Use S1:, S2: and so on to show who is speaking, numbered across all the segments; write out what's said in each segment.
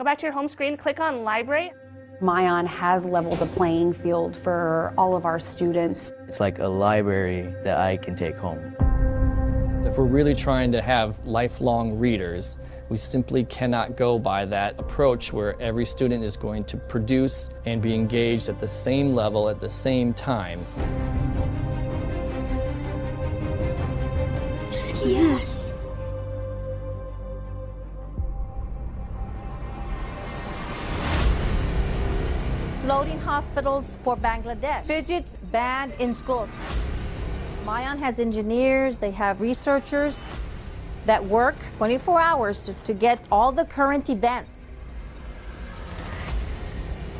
S1: Go back to your home screen, click on Library.
S2: Myon has leveled the playing field for all of our students.
S3: It's like a library that I can take home.
S4: If we're really trying to have lifelong readers, we simply cannot go by that approach where every student is going to produce and be engaged at the same level at the same time.
S5: Yes.
S6: Floating hospitals for Bangladesh. Fidgets banned in school. Myon has engineers, they have researchers that work 24 hours to get all the current events.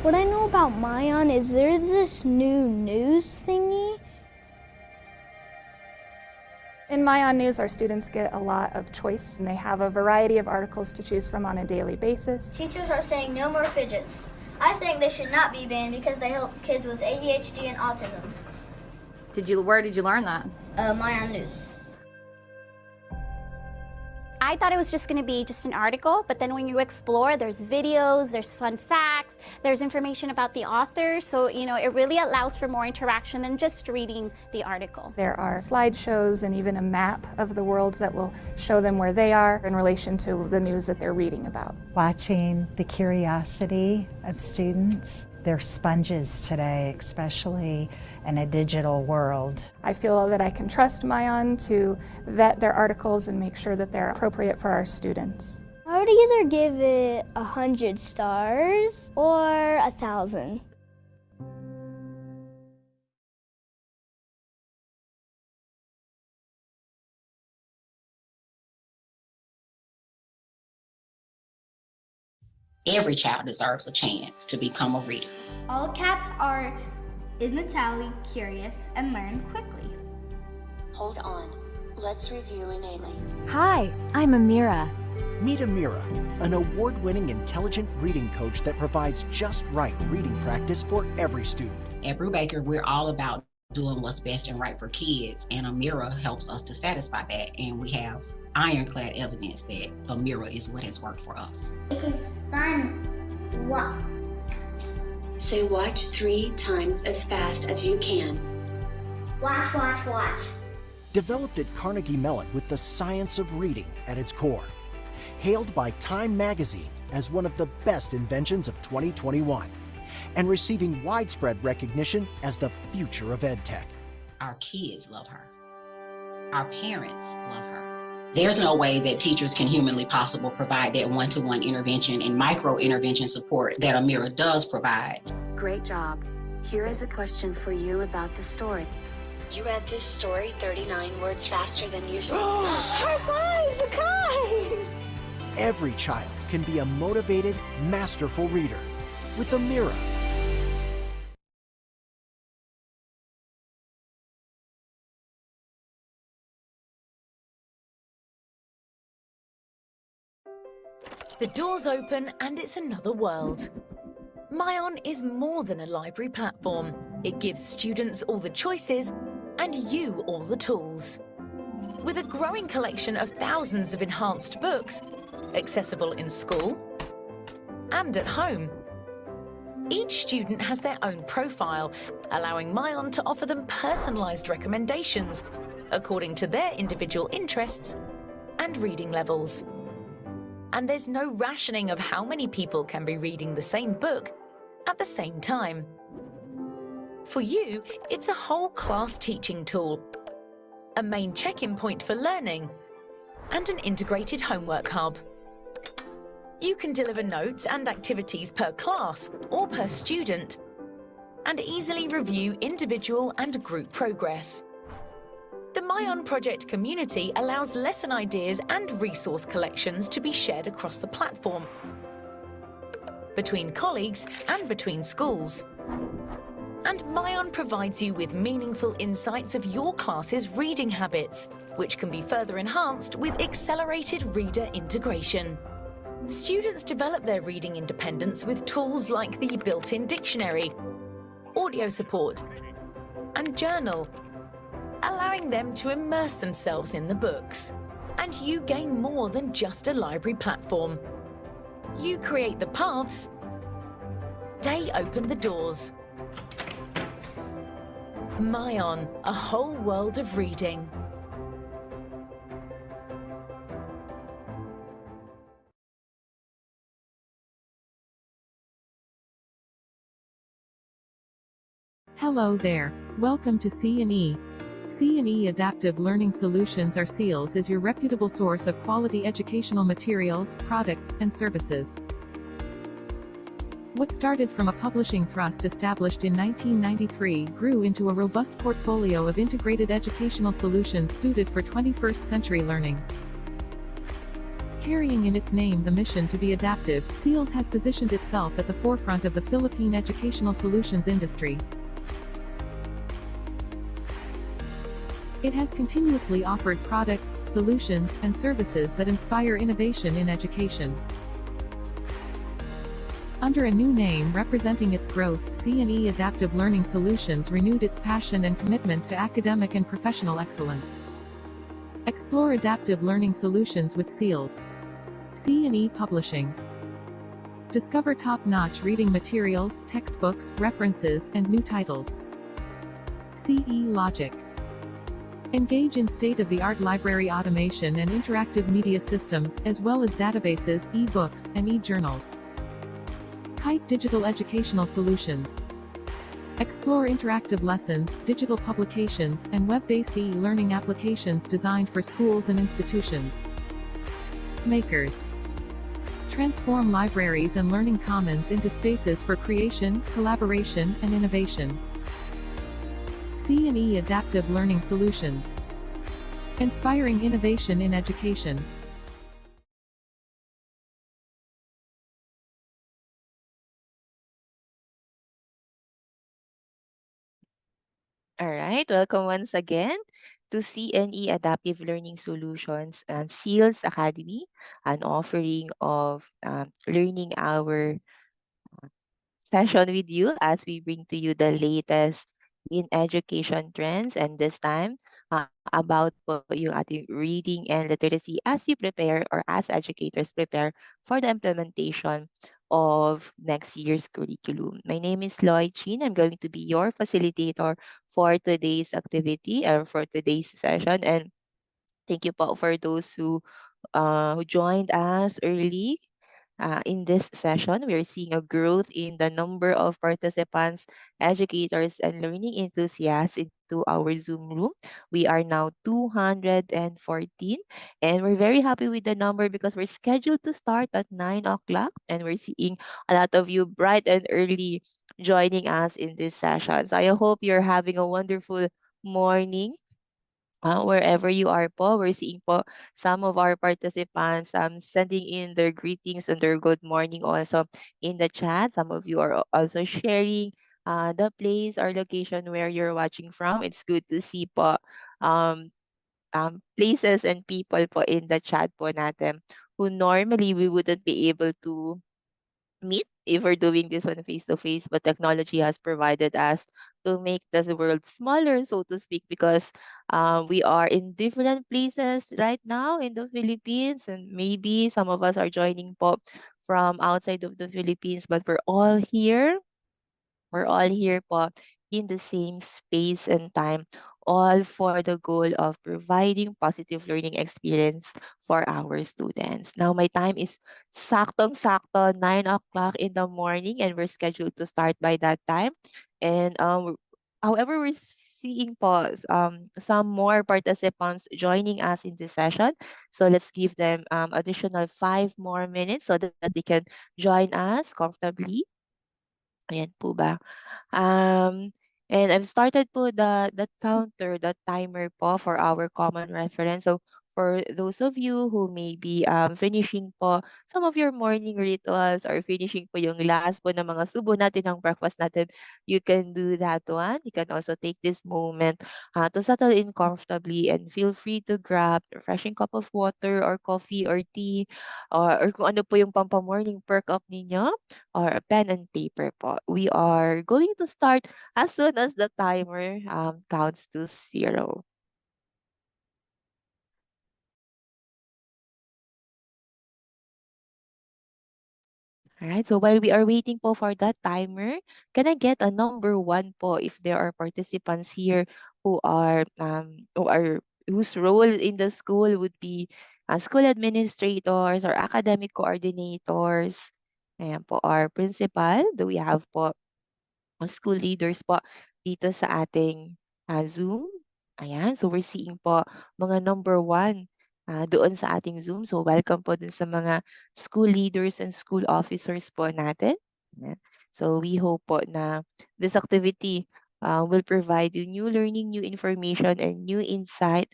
S5: What I know about Myon is there's this new news thingy.
S7: In Myon News, our students get a lot of choice, and they have a variety of articles to choose from on a daily basis.
S8: Teachers are saying no more fidgets. I think they should not be banned because they help kids with ADHD and autism.
S6: Where did you learn that?
S8: Myon News.
S9: I thought it was just going to be just an article, but then when you explore, there's videos, there's fun facts, there's information about the author, so it really allows for more interaction than just reading the article.
S7: There are slideshows and even a map of the world that will show them where they are in relation to the news that they're reading about.
S10: Watching the curiosity of students, they're sponges today, especially in a digital world.
S7: I feel that I can trust Myon to vet their articles and make sure that they're appropriate for our students.
S5: I would either give it 100 stars or 1,000.
S11: Every child deserves a chance to become a reader.
S8: All cats are in the tally, curious, and learn quickly.
S12: Hold on. Let's review innately.
S13: Hi, I'm Amira.
S14: Meet Amira, an award-winning intelligent reading coach that provides just right reading practice for every student.
S11: At Brubaker, we're all about doing what's best and right for kids, and Amira helps us to satisfy that, and we have ironclad evidence that Amira is what has worked for us.
S8: It is fun. Wow.
S12: Say watch 3 times as fast as you can.
S8: Watch, watch, watch.
S14: Developed at Carnegie Mellon with the science of reading at its core. Hailed by Time magazine as one of the best inventions of 2021. And receiving widespread recognition as the future of EdTech.
S11: Our kids love her. Our parents love her. There's no way that teachers can humanly possible provide that one-to-one intervention and micro-intervention support that Amira does provide.
S12: Great job. Here is a question for you about the story. You read this story 39 words faster than usual.
S6: High five, Zakai!
S14: Every child can be a motivated, masterful reader with Amira.
S13: The doors open and it's another world. Myon is more than a library platform. It gives students all the choices and you all the tools. With a growing collection of thousands of enhanced books, accessible in school and at home. Each student has their own profile, allowing Myon to offer them personalized recommendations according to their individual interests and reading levels. And there's no rationing of how many people can be reading the same book at the same time. For you, it's a whole class teaching tool, a main check-in point for learning, and an integrated homework hub. You can deliver notes and activities per class or per student, and easily review individual and group progress. The Myon project community allows lesson ideas and resource collections to be shared across the platform, between colleagues and between schools. And Myon provides you with meaningful insights of your class's reading habits, which can be further enhanced with accelerated reader integration. Students develop their reading independence with tools like the built-in dictionary, audio support, and journal, allowing them to immerse themselves in the books. And you gain more than just a library platform. You create the paths, they open the doors. Myon, a whole world of reading.
S15: Hello there. Welcome to C&E. C&E Adaptive Learning Solutions, or SEALS, is your reputable source of quality educational materials, products, and services. What started from a publishing trust established in 1993 grew into a robust portfolio of integrated educational solutions suited for 21st century learning. Carrying in its name the mission to be adaptive, SEALS has positioned itself at the forefront of the Philippine educational solutions industry. It has continuously offered products, solutions, and services that inspire innovation in education. Under a new name representing its growth, C&E Adaptive Learning Solutions renewed its passion and commitment to academic and professional excellence. Explore adaptive learning solutions with SEALS. C&E Publishing. Discover top-notch reading materials, textbooks, references, and new titles. CE Logic. Engage in state-of-the-art library automation and interactive media systems, as well as databases, e-books, and e-journals. Kite Digital Educational Solutions. Explore interactive lessons, digital publications, and web-based e-learning applications designed for schools and institutions. Makers. Transform libraries and learning commons into spaces for creation, collaboration, and innovation. C&E Adaptive Learning Solutions. Inspiring innovation in education.
S16: All right, welcome once again to CNE Adaptive Learning Solutions and SEALS Academy, an offering of learning hour session with you as we bring to you the latest in education trends, and this time about po yung ating reading and literacy as you prepare, or as educators prepare for the implementation of next year's curriculum. My name is Lloyd Chin. I'm going to be your facilitator for today's activity, or for today's session, and thank you po for those who joined us early. In this session, we're seeing a growth in the number of participants, educators, and learning enthusiasts into our Zoom room. We are now 214, and we're very happy with the number because we're scheduled to start at 9 o'clock, and we're seeing a lot of you bright and early joining us in this session. So I hope you're having a wonderful morning. Wherever you are po, we're seeing po some of our participants sending in their greetings and their good morning also in the chat. Some of you are also sharing the place or location where you're watching from. It's good to see po um, places and people po in the chat po natin who normally we wouldn't be able to meet if we're doing this one face to face, but technology has provided us to make the world smaller, so to speak, because we are in different places right now in the Philippines, and maybe some of us are joining po from outside of the Philippines, but we're all here po in the same space and time, all for the goal of providing positive learning experience for our students. Now, my time is saktong-sakto, 9 o'clock in the morning, and we're scheduled to start by that time. And however, we're seeing po some more participants joining us in this session. So let's give them additional 5 more minutes so that they can join us comfortably. Ayan po ba? Um, and I've started po the counter, the timer po for our common reference. So for those of you who may be finishing po some of your morning rituals, or finishing po yung last po ng mga subo natin ng breakfast natin, you can do that one. You can also take this moment to settle in comfortably, and feel free to grab a refreshing cup of water or coffee or tea, or kung ano po yung pampa-morning perk up ninyo, or a pen and paper po. We are going to start as soon as the timer counts to 0. All right, so while we are waiting po for that timer, can I get a number one po if there are participants here who are whose role in the school would be school administrators or academic coordinators? Ayan po, our principal. Do we have po school leaders po dito sa ating Zoom? Ayan, so we're seeing po mga number one doon sa ating Zoom. So welcome po dun sa mga school leaders and school officers po natin. Ayan. So we hope po na this activity will provide you new learning, new information, and new insight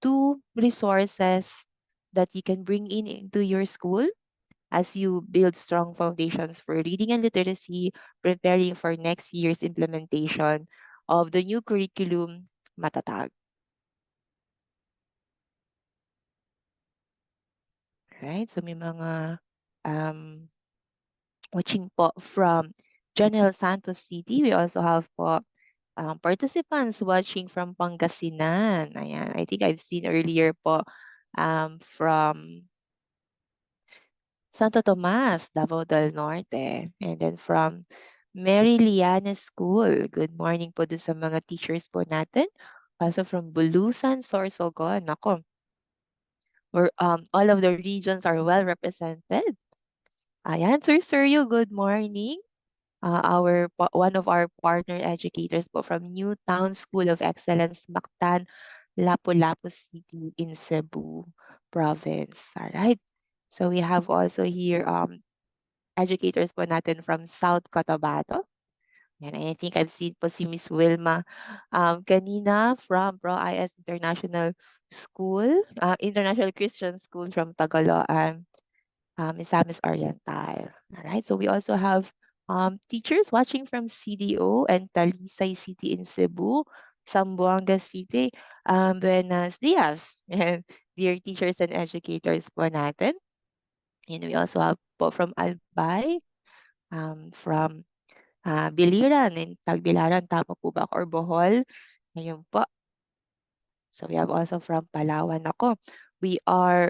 S16: to resources that you can bring in into your school as you build strong foundations for reading and literacy, preparing for next year's implementation of the new curriculum, Matatag. Right? So may mga watching po from General Santos City. We also have po participants watching from Pangasinan. Ayan. I think I've seen earlier po from Santo Tomas, Davao del Norte. And then from Mary Liana School. Good morning po dun sa mga teachers po natin. Also from Bulusan, Sorsogon. Nako, where all of the regions are well represented. Ayan, Sir Sergio, good morning. One of our partner educators po from Newtown School of Excellence, Mactan, Lapu-Lapu City in Cebu Province. All right. So we have also here educators po natin from South Cotabato. And I think I've seen po si Miss Wilma kanina from Pro-IS International School, International Christian School from Tagaloan, Misamis Oriental. All right, so we also have teachers watching from CDO and Talisay City in Cebu, Zamboanga City, Buenos Dias, and dear teachers and educators po natin. And we also have po from Albay, from Biliran in Tagbilaran, tama po ba? Or Bohol. Ayun po. So we have also from Palawan. Ako, we are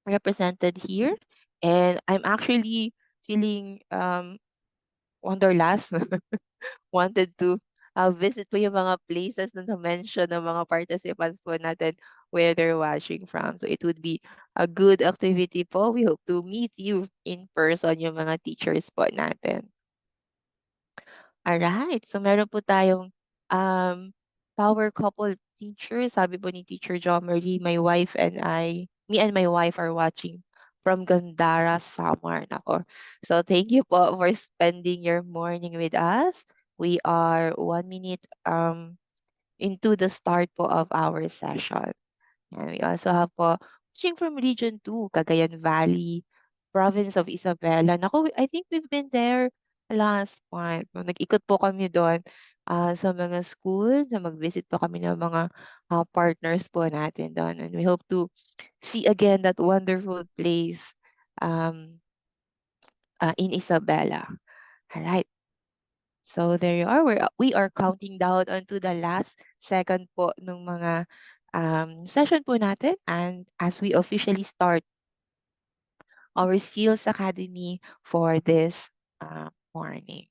S16: represented here. And I'm actually feeling wanderlust. Wanted to visit po yung mga places na na-mention ng mga participants po natin where they're watching from. So it would be a good activity po. We hope to meet you in person, yung mga teachers po natin. Alright, so meron po tayong power couple teacher. Sabi po ni Teacher John Marie, me and my wife are watching from Gandara, Samar. Nako. So thank you po for spending your morning with us. We are 1 minute into the start po of our session. And we also have po watching from Region 2, Cagayan Valley, Province of Isabela. Naku, I think we've been there last month. No, nag-ikot po kami doon sa mga school, na mag-visit po kami ng mga partners po natin doon. And we hope to see again that wonderful place in Isabela. All right. So there you are. We are counting down onto the last second po ng mga session po natin, and as we officially start our SEALS Academy for this morning.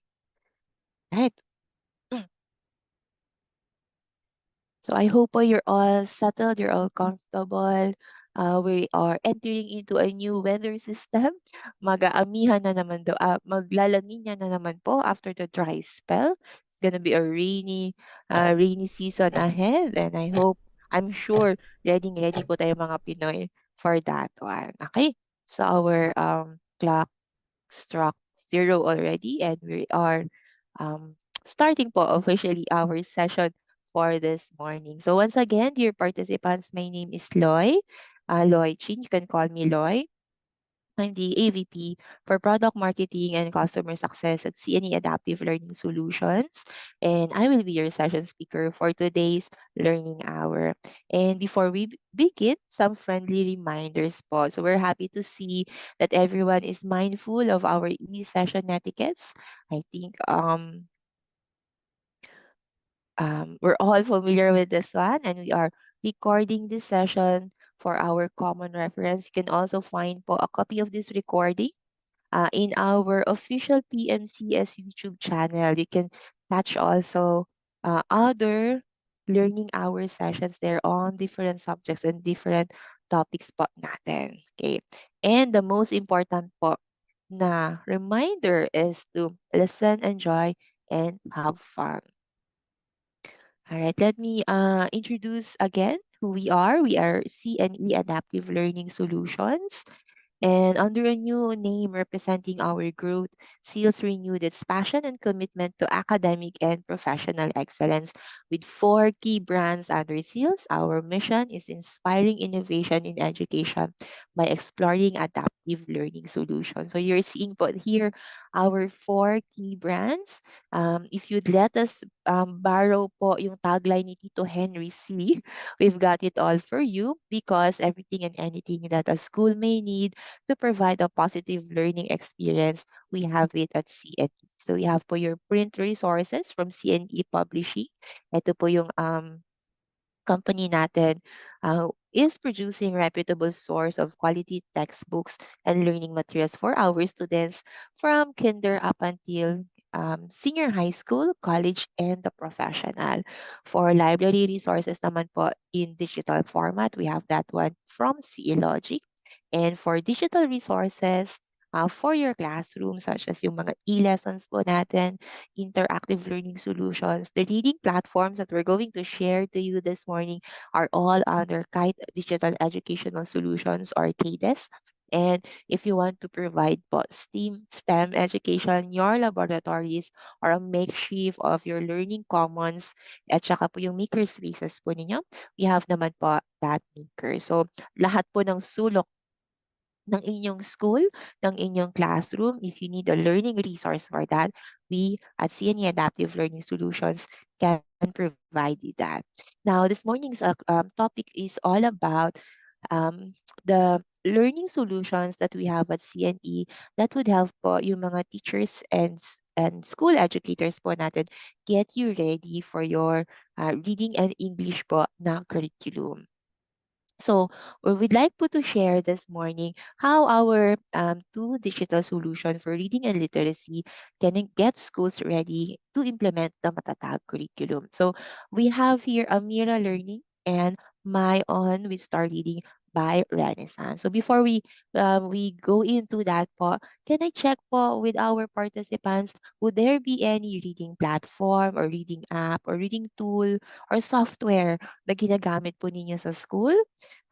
S16: Right. So I hope you're all settled, you're all comfortable. We are entering into a new weather system. Mag-aamihan na naman daw, maglalaninya na naman po after the dry spell. It's gonna be a rainy season ahead, and I'm sure ready po tayo mga Pinoy for that one. Okay? So our clock struck 0 already, and we are starting po officially our session for this morning. So once again, dear participants, my name is Loy. Loy Chin, you can call me Loy. I'm the AVP for Product Marketing and Customer Success at CNE Adaptive Learning Solutions. And I will be your session speaker for today's learning hour. And before we begin, some friendly reminders po. So we're happy to see that everyone is mindful of our e-session etiquettes. I think we're all familiar with this one, and we are recording this session for our common reference, you can also find po a copy of this recording in our official PMCS YouTube channel. You can catch also other learning hour sessions there on different subjects and different topics po natin. Okay. And the most important po na reminder is to listen, enjoy, and have fun. All right, let me introduce again who we are. We are CNE Adaptive Learning Solutions. And under a new name representing our growth, SEALS renewed its passion and commitment to academic and professional excellence. With 4 key brands under SEALS, our mission is inspiring innovation in education by exploring adaptive learning solutions. So you're seeing po here our 4 key brands. If you'd let us borrow po yung tagline ni Tito Henry C, we've got it all for you because everything and anything that a school may need to provide a positive learning experience, we have it at CNE. So we have po your print resources from CNE Publishing. Ito po yung company natin is producing reputable source of quality textbooks and learning materials for our students from kinder up until senior high school, college, and the professional. For library resources naman po in digital format, we have that one from CE Logic. And for digital resources, for your classroom, such as yung mga e-lessons po natin, interactive learning solutions, the reading platforms that we're going to share to you this morning are all under Kite Digital Educational Solutions or KDES. And if you want to provide po STEM education, your laboratories or a makeshift of your learning commons at saka po yung maker spaces po ninyo, we have naman po that maker. So lahat po ng sulok ng inyong school, ng inyong classroom, if you need a learning resource for that, we at CNE Adaptive Learning Solutions can provide you that. Now, this morning's topic is all about the learning solutions that we have at CNE that would help po yung mga teachers and school educators po natin get you ready for your reading and English po na curriculum. So we'd like po to share this morning how our 2 digital solution for reading and literacy can get schools ready to implement the Matatag curriculum. So we have here Amira Learning and My On with Star Reading by Renaissance. So before we go into that po, can I check po with our participants, would there be any reading platform or reading app or reading tool or software na ginagamit po ninyo sa school?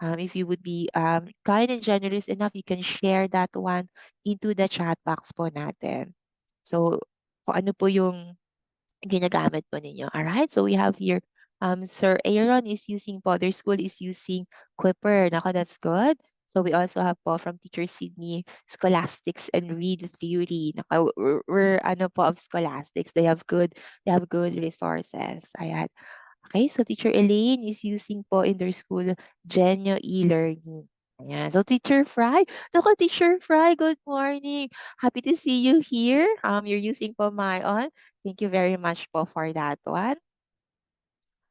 S16: If you would be kind and generous enough, you can share that one into the chat box po natin. So, kung ano po yung ginagamit po ninyo. Alright, so we have here, Sir Aaron is using po, their school is using Quipper. Nako, that's good. So we also have po from Teacher Sydney, Scholastics and Read Theory. Nako, we're ano po of Scholastics. They have good resources. Ayan. Okay, so Teacher Elaine is using po in their school Genio e-learning. Ayan. So Teacher Fry, naku Teacher Fry, good morning. Happy to see you here. You're using po My On. Thank you very much po for that one.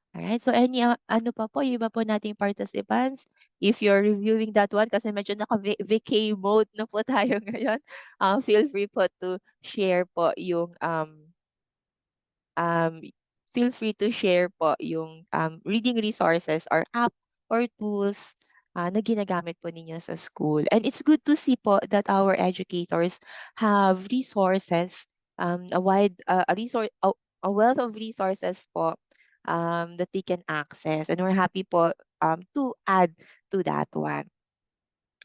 S16: Alright, so any ano pa po, yung iba po nating participants, if you're reviewing that one, kasi medyo naka-vacay mode na po tayo ngayon, feel free po to share po yung feel free to share po yung reading resources or app or tools na ginagamit po ninyo sa school. And it's good to see po that our educators have resources, a wealth of resources po that they can access. And we're happy po to add to that one.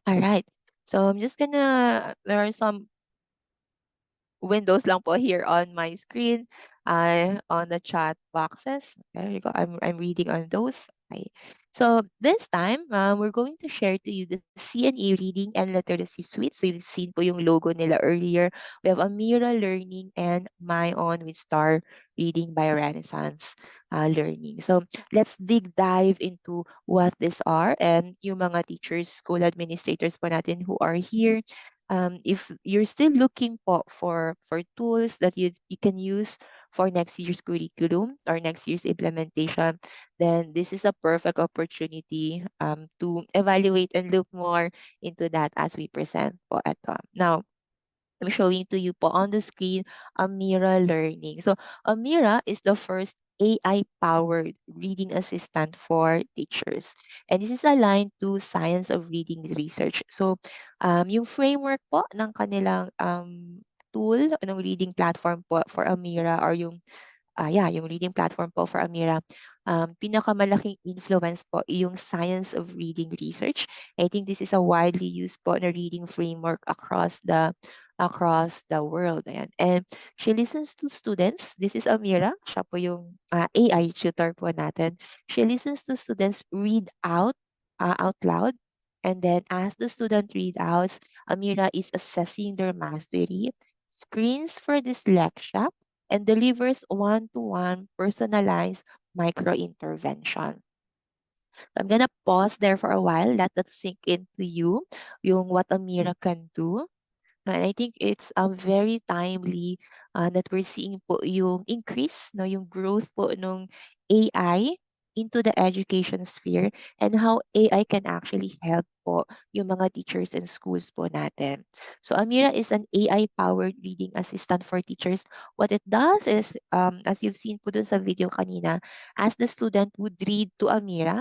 S16: All right. So I'm just there are some windows lang po here on my screen, on the chat boxes. There you go. I'm reading on those. Okay. So this time, we're going to share to you the CNE Reading and Literacy Suite. So you've seen po yung logo nila earlier. We have Amira Learning and My On with Star Reading by Renaissance Learning. So let's dive into what these are, and yung mga teachers, school administrators po natin who are here. If you're still looking for tools that you can use for next year's curriculum or next year's implementation, then this is a perfect opportunity to evaluate and look more into that as we present po ito. Now, I'm showing to you po on the screen Amira Learning. So Amira is the first AI-powered reading assistant for teachers. And this is aligned to science of reading research. So yung framework po ng kanilang tool, ng reading platform po for Amira or yung yung reading platform po for Amira, pinakamalaking influence po yung science of reading research. I think this is a widely used po na reading framework across the world. Ayan. And she listens to students. This is Amira. Siya po yung AI tutor po natin. She listens to students read out loud. And then as the student read out, Amira is assessing their mastery, screens for dyslexia, and delivers one-to-one personalized micro-intervention. I'm gonna pause there for a while, let that sink into you, yung what Amira can do. And I think it's very timely that we're seeing po yung increase, no, yung growth po nung AI into the education sphere and how AI can actually help po yung mga teachers and schools po natin. So Amira is an AI-powered reading assistant for teachers. What it does is, as you've seen po dun sa video kanina, as the student would read to Amira,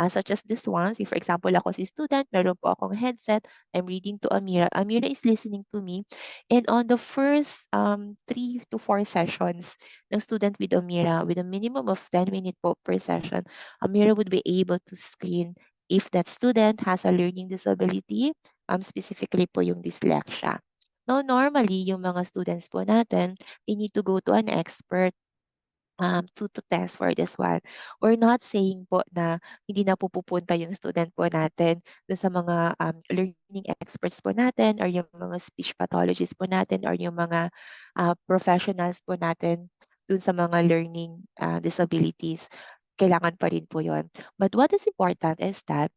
S16: such as this one, for example, ako si student, meron po akong headset, I'm reading to Amira. Amira is listening to me. And on the first 3 to 4 sessions ng student with Amira, with a minimum of 10 minutes po per session, Amira would be able to screen if that student has a learning disability, specifically po yung dyslexia. Now, normally, yung mga students po natin, they need to go to an expert to test for this one. We're not saying po na hindi na po pupunta yung student po natin dun sa mga learning experts po natin or yung mga speech pathologists po natin or yung mga professionals po natin dun sa mga learning disabilities. Kailangan pa rin po yun. But what is important is that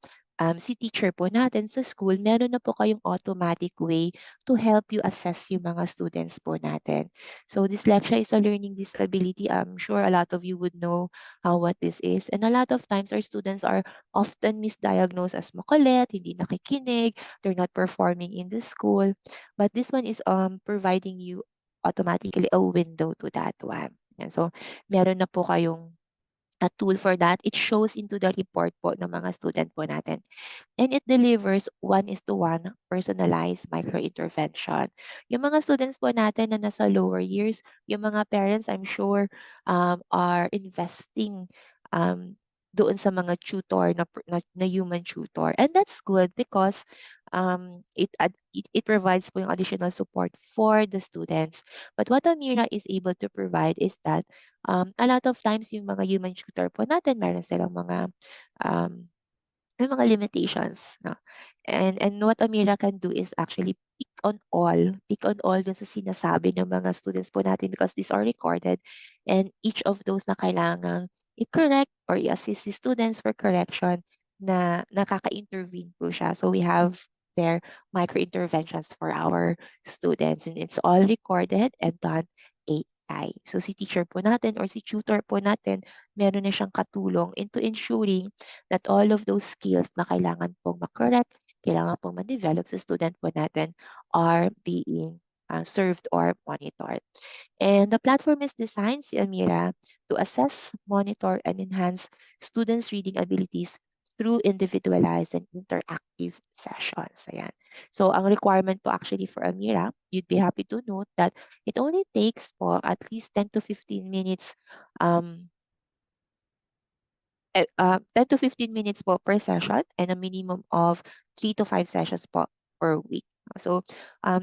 S16: si teacher po natin sa school, meron na po kayong automatic way to help you assess yung mga students po natin. So dyslexia is a learning disability. I'm sure a lot of you would know what this is. And a lot of times our students are often misdiagnosed as makulit, hindi nakikinig, they're not performing in the school. But this one is providing you automatically a window to that one. And so meron na po kayong a tool for that. It shows into the report po ng mga student po natin. And it delivers 1:1 personalized micro-intervention. Yung mga students po natin na nasa lower years, yung mga parents, I'm sure, are investing doon sa mga tutor na human tutor. And that's good because it provides po yung additional support for the students. But what Amira is able to provide is that a lot of times yung mga human tutor po natin, meron silang may mga limitations. No? And what Amira can do is actually pick on all dun sa sinasabi ng mga students po natin because these are recorded and each of those na kailangang i-correct or i-assist the students for correction na nakaka-intervene po siya. So we have their micro-interventions for our students and it's all recorded and done AI. So si teacher po natin or si tutor po natin, meron na siyang katulong into ensuring that all of those skills na kailangan pong ma-correct, kailangan pong ma-develop sa student po natin are being served or monitored. And the platform is designed, si Amira, to assess, monitor, and enhance students' reading abilities through individualized and interactive sessions. Ayan. So, ang requirement po actually for Amira, you'd be happy to note that it only takes po at least 10 to 15 minutes 10 to 15 minutes po per session and a minimum of 3 to 5 sessions po per week. So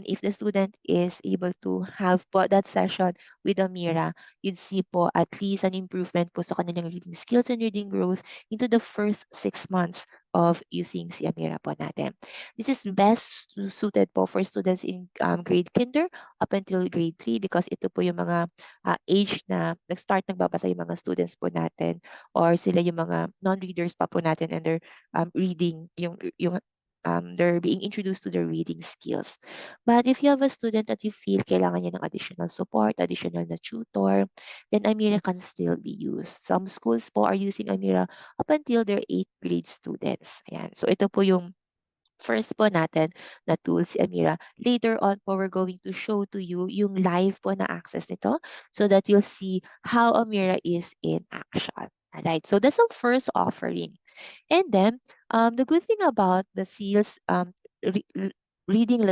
S16: if the student is able to have po that session with Amira, you'd see po at least an improvement po sa kanilang reading skills and reading growth into the first 6 months of using si Amira po natin. This is best suited po for students in grade kinder up until grade 3 because ito po yung mga age na nag-start nagbabasa yung mga students po natin or sila yung mga non-readers pa po natin and they're reading yung they're being introduced to their reading skills. But if you have a student that you feel kailangan niya ng additional support, additional na tutor, then Amira can still be used. Some schools po are using Amira up until their 8th grade students. Ayan. So ito po yung first po natin na tool si Amira. Later on po, we're going to show to you yung live po na access nito so that you'll see how Amira is in action. Alright, so that's our first offering. And then, the good thing about the SEALS reading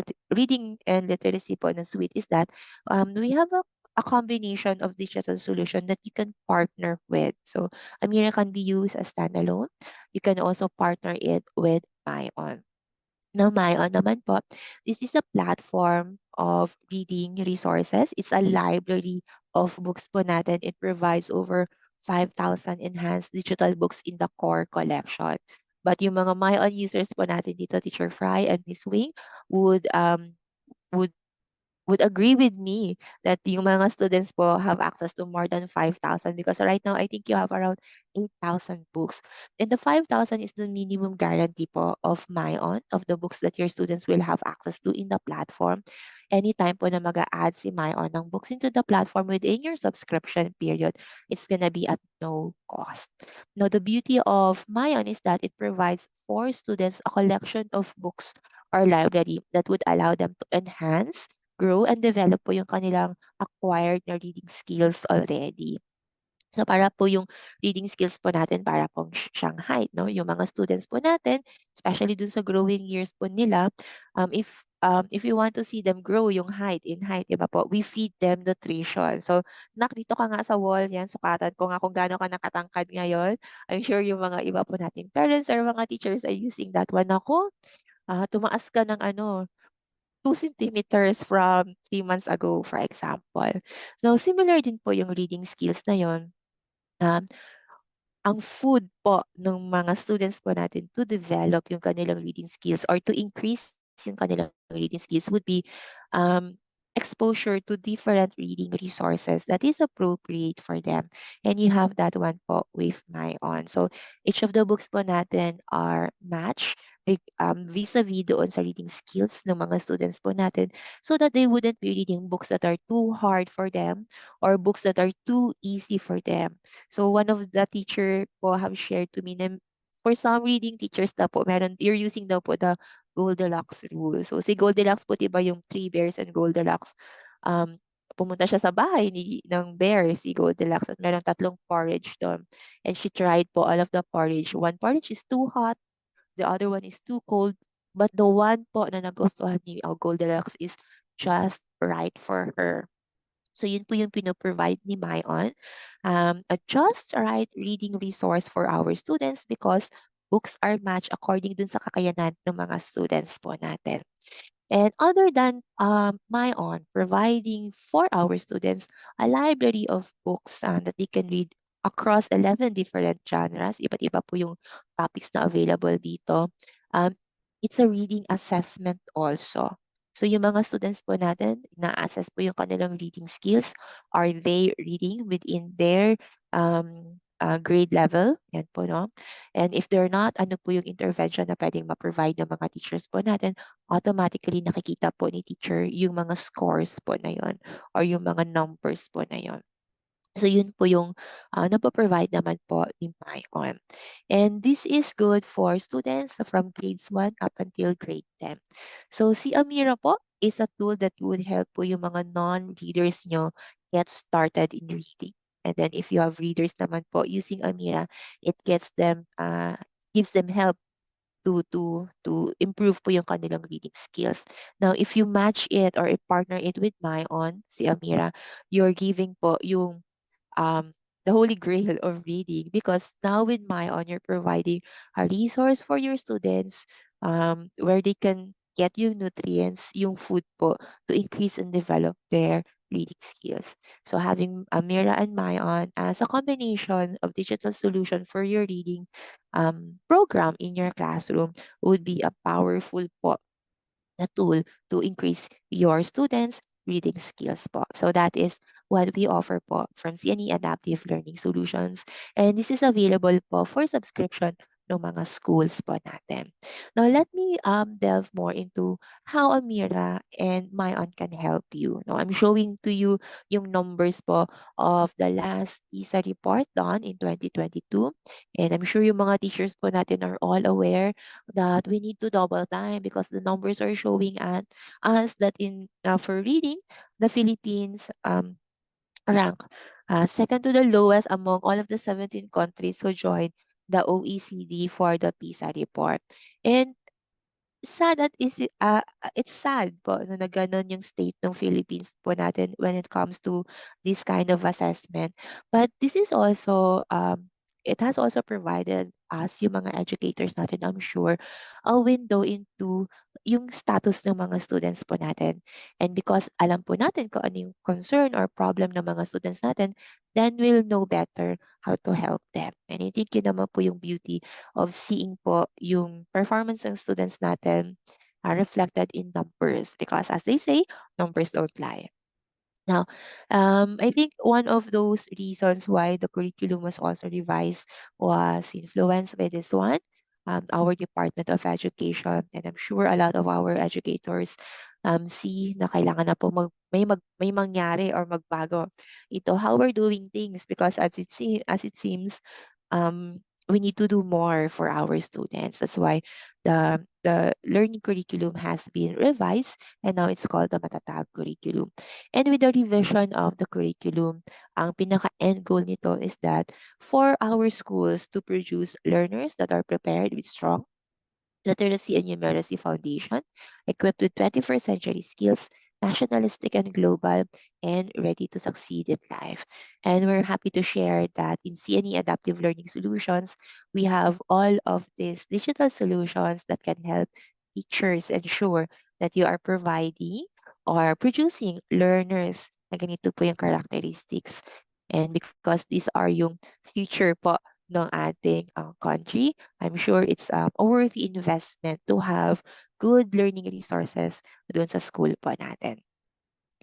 S16: and literacy po na suite is that we have a combination of digital solution that you can partner with. So, Amira can be used as standalone. You can also partner it with MyOn. Now, MyOn naman po, this is a platform of reading resources. It's a library of books po natin. It provides over 5,000 enhanced digital books in the core collection. But yung mga MyOn users po natin dito, Teacher Fry and Miss Wing, would agree with me that yung mga students po have access to more than 5,000 because right now I think you have around 8,000 books. And the 5,000 is the minimum guarantee po of MyOn, of the books that your students will have access to in the platform. Anytime po na mag-a-add si MyOn ng books into the platform within your subscription period, it's gonna be at no cost. Now, the beauty of MyOn is that it provides for students a collection of books or library that would allow them to enhance, grow, and develop po yung kanilang acquired na reading skills already. So para po yung reading skills po natin para pong siyang height, no? Yung mga students po natin, especially dun sa growing years po nila, if you want to see them grow yung height, diba po, we feed them nutrition. So, dito ka nga sa wall yan, sukatan ko nga kung gaano ka nakatangkad ngayon. I'm sure yung mga iba po nating parents or mga teachers are using that one. Ako, tumaas ka ng 2 centimeters from 3 months ago, for example. So, similar din po yung reading skills na yon. Ang food po ng mga students po natin to develop yung kanilang reading skills or to increase yung kanilang reading skills would be exposure to different reading resources that is appropriate for them. And you have that one po with MyOn. So, each of the books po natin are matched vis-a-vis doon sa reading skills ng mga students po natin so that they wouldn't be reading books that are too hard for them or books that are too easy for them. So, one of the teacher po have shared to me na for some reading teachers daw po, you're using daw po the Goldilocks rule. So, si Goldilocks po, diba yung Three Bears and Goldilocks, pumunta siya sa bahay ng bear, si Goldilocks, at merong 3 porridge doon. And she tried po all of the porridge. One porridge is too hot, the other one is too cold, but the one po na nagustuhan ni Goldilocks is just right for her. So, yun po yung pinoprovide ni MyOn, a just right reading resource for our students because books are matched according dun sa kakayanan ng mga students po natin. And other than MyOn providing for our students a library of books that they can read across 11 different genres, iba't iba po yung topics na available dito, it's a reading assessment also. So yung mga students po natin, na-assess po yung kanilang reading skills. Are they reading within their grade level? Yan po, no? And if they're not, ano po yung intervention na pwedeng ma-provide ng mga teachers po natin? Automatically nakikita po ni teacher yung mga scores po na yon or yung mga numbers po na yon. So, yun po yung napoprovide naman po ni MyOn. And this is good for students from grades 1 up until grade 10. So, si Amira po is a tool that would help po yung mga non-readers nyo get started in reading. And then, if you have readers naman po using Amira, it gives them help to improve po yung kanilang reading skills. Now, if you match it or partner it with MyOn, si Amira, you're giving po yung the holy grail of reading because now with MyOn, you're providing a resource for your students where they can get yung nutrients, yung food po to increase and develop their reading skills. So having Amira and MyOn as a combination of digital solution for your reading program in your classroom would be a powerful po na tool to increase your students' reading skills po. So that is what we offer po from CNE Adaptive Learning Solutions. And this is available po for subscription ng mga schools po natin. Now, let me delve more into how Amira and Mayon can help you. Now, I'm showing to you yung numbers po of the last PISA report done in 2022. And I'm sure yung mga teachers po natin are all aware that we need to double time because the numbers are showing at us that for reading, the Philippines rank second to the lowest among all of the 17 countries who joined the OECD for the PISA report. And sad that it's sad po na gano'n yung state ng Philippines po natin when it comes to this kind of assessment. But this is also it has also provided us yung mga educators natin, I'm sure, a window into yung status ng mga students po natin. And because alam po natin kung ano yung concern or problem ng mga students natin, then we'll know better how to help them. And I think yun naman po yung beauty of seeing po yung performance ng students natin reflected in numbers because as they say, numbers don't lie. Now, I think one of those reasons why the curriculum was also revised was influenced by this one, our Department of Education, and I'm sure a lot of our educators see na kailangan na po may mangyari or magbago ito how we're doing things because as it seems we need to do more for our students. That's why the learning curriculum has been revised and now it's called the Matatag curriculum. And with the revision of the curriculum, ang pinaka-end goal nito is that for our schools to produce learners that are prepared with strong literacy and numeracy foundation, equipped with 21st century skills, nationalistic and global, and ready to succeed in life. And we're happy to share that in CNE Adaptive Learning Solutions, we have all of these digital solutions that can help teachers ensure that you are providing or producing learners na ganito po yung characteristics. And because these are yung future po ng ating country, I'm sure it's a worthy investment to have good learning resources doon sa school po natin.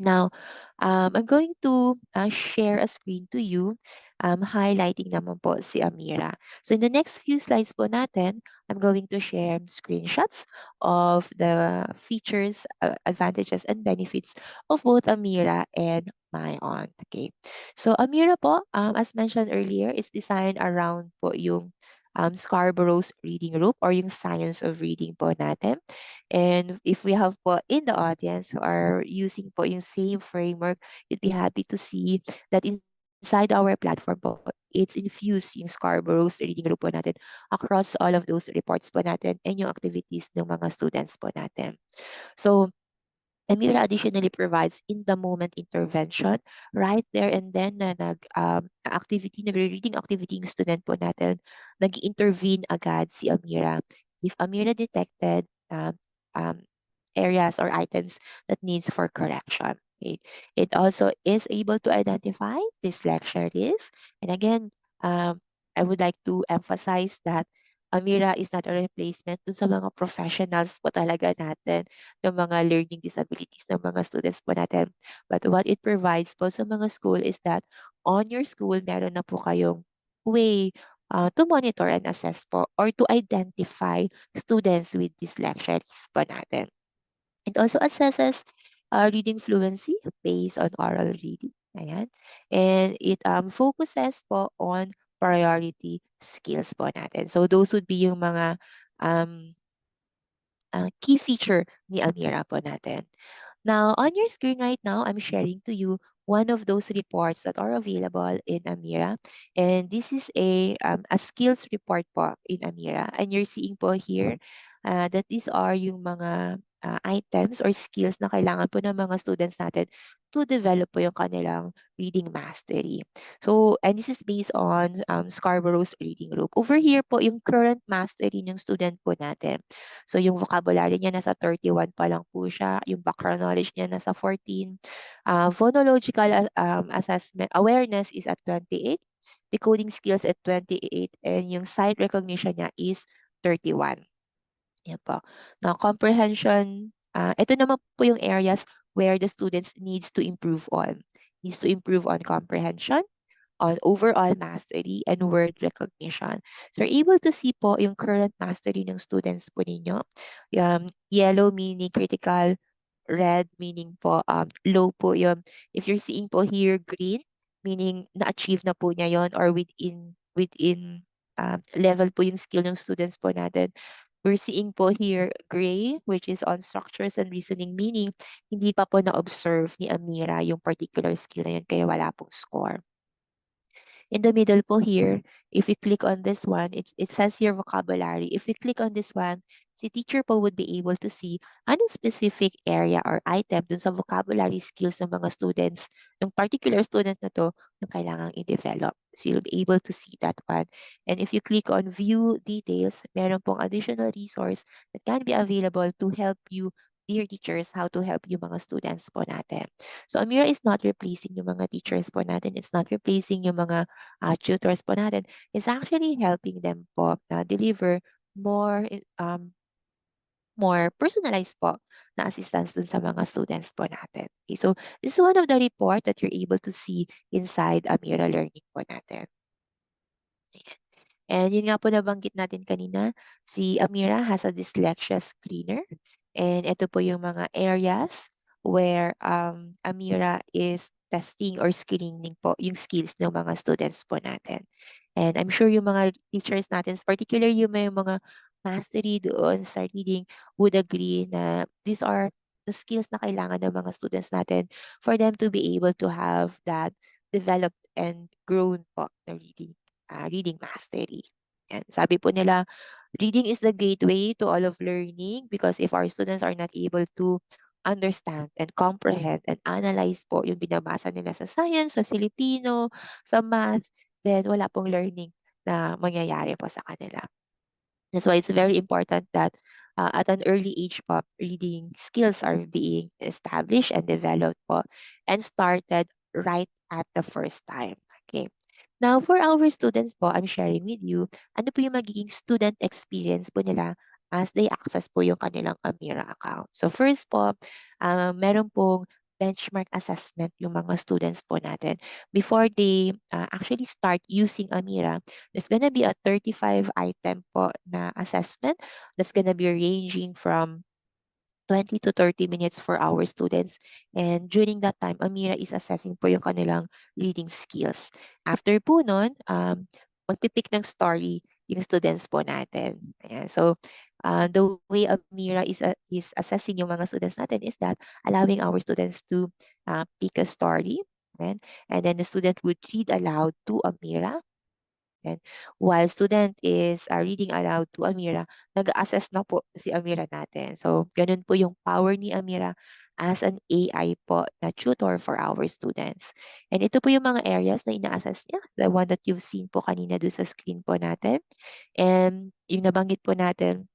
S16: Now, I'm going to share a screen to you highlighting naman po si Amira. So in the next few slides po natin, I'm going to share screenshots of the features, advantages, and benefits of both Amira and Mayon. Okay. So Amira po, as mentioned earlier, is designed around po yung Scarborough's reading group or yung science of reading po natin. And if we have po in the audience who are using po yung same framework, you'd be happy to see that inside our platform po, it's infused yung Scarborough's reading group po natin across all of those reports po natin and yung activities ng mga students po natin. So, Amira additionally provides in-the-moment intervention right there and then na nagre-reading activity yung student po natin, nag-intervene agad si Amira. If Amira detected areas or items that needs for correction. Okay. It also is able to identify dyslexia risk. And again, I would like to emphasize that Amira is not a replacement dun sa mga professionals po talaga natin ng mga learning disabilities ng mga students po natin. But what it provides po sa mga school is that on your school, meron na po kayong way to monitor and assess po or to identify students with dyslexia risk po natin. It also assesses reading fluency based on oral reading. Ayan. And it focuses po on priority skills po natin. So those would be yung mga key feature ni Amira po natin. Now, on your screen right now, I'm sharing to you one of those reports that are available in Amira. And this is a skills report po in Amira. And you're seeing po here that these are yung mga items or skills na kailangan po ng mga students natin to develop po yung kanilang reading mastery. So, and this is based on Scarborough's reading group. Over here po, yung current mastery ng student po natin. So, yung vocabulary niya nasa 31 pa lang po siya. Yung background knowledge niya nasa 14. Phonological assessment awareness is at 28. Decoding skills at 28. And yung sight recognition niya is 31. Yan po. Now, comprehension, ito naman po yung areas where the students needs to improve on. Needs to improve on comprehension, on overall mastery and word recognition. So you're able to see po yung current mastery ng students po ninyo. Yellow meaning critical, red meaning po low po yun. If you're seeing po here green, meaning na-achieve na po niya yon or within level po yung skill ng students po natin. We're seeing po here gray, which is on structures and reasoning, meaning hindi pa po na-observe ni Amira yung particular skill na yun, kaya wala pong score. In the middle po here, if you click on this one, it says here vocabulary. If you click on this one, si teacher po would be able to see anong specific area or item dun sa vocabulary skills ng mga students, yung particular student na to, na kailangang i-develop. So you'll be able to see that one. And if you click on view details, meron pong additional resource that can be available to help you, dear teachers, how to help yung mga students po natin. So Amira is not replacing yung mga teachers po natin. It's not replacing yung mga tutors po natin. It's actually helping them po deliver more more personalized po na assistance dun sa mga students po natin. Okay, so this is one of the report that you're able to see inside Amira Learning po natin. And yun nga po nabanggit natin kanina, si Amira has a dyslexia screener. And ito po yung mga areas where Amira is testing or screening po yung skills ng mga students po natin. And I'm sure yung mga teachers natin, particularly yung may mga mastery doon sa reading, would agree na these are the skills na kailangan ng mga students natin for them to be able to have that developed and grown po na reading mastery. And sabi po nila, reading is the gateway to all of learning because if our students are not able to understand and comprehend and analyze po yung binabasa nila sa science, sa Filipino, sa math, then wala pong learning na mangyayari po sa kanila. That's why it's very important that at an early age po, reading skills are being established and developed po and started right at the first time. Okay. Now, for our students po, I'm sharing with you, ano po yung magiging student experience po nila as they access po yung kanilang Amira account. So first po, meron pong benchmark assessment yung mga students po natin. Before they actually start using Amira, there's gonna be a 35 item po na assessment that's gonna be ranging from 20 to 30 minutes for our students. And during that time, Amira is assessing po yung kanilang reading skills. After po nun, magpipick ng story yung students po natin. Ayan. So, the way Amira is assessing yung mga students natin is that allowing our students to pick a story. And then the student would read aloud to Amira. And while student is reading aloud to Amira, nag-assess na po si Amira natin. So, ganun po yung power ni Amira as an AI po na tutor for our students. And ito po yung mga areas na ina-assess niya, the one that you've seen po kanina doon sa screen po natin. And yung nabanggit po natin,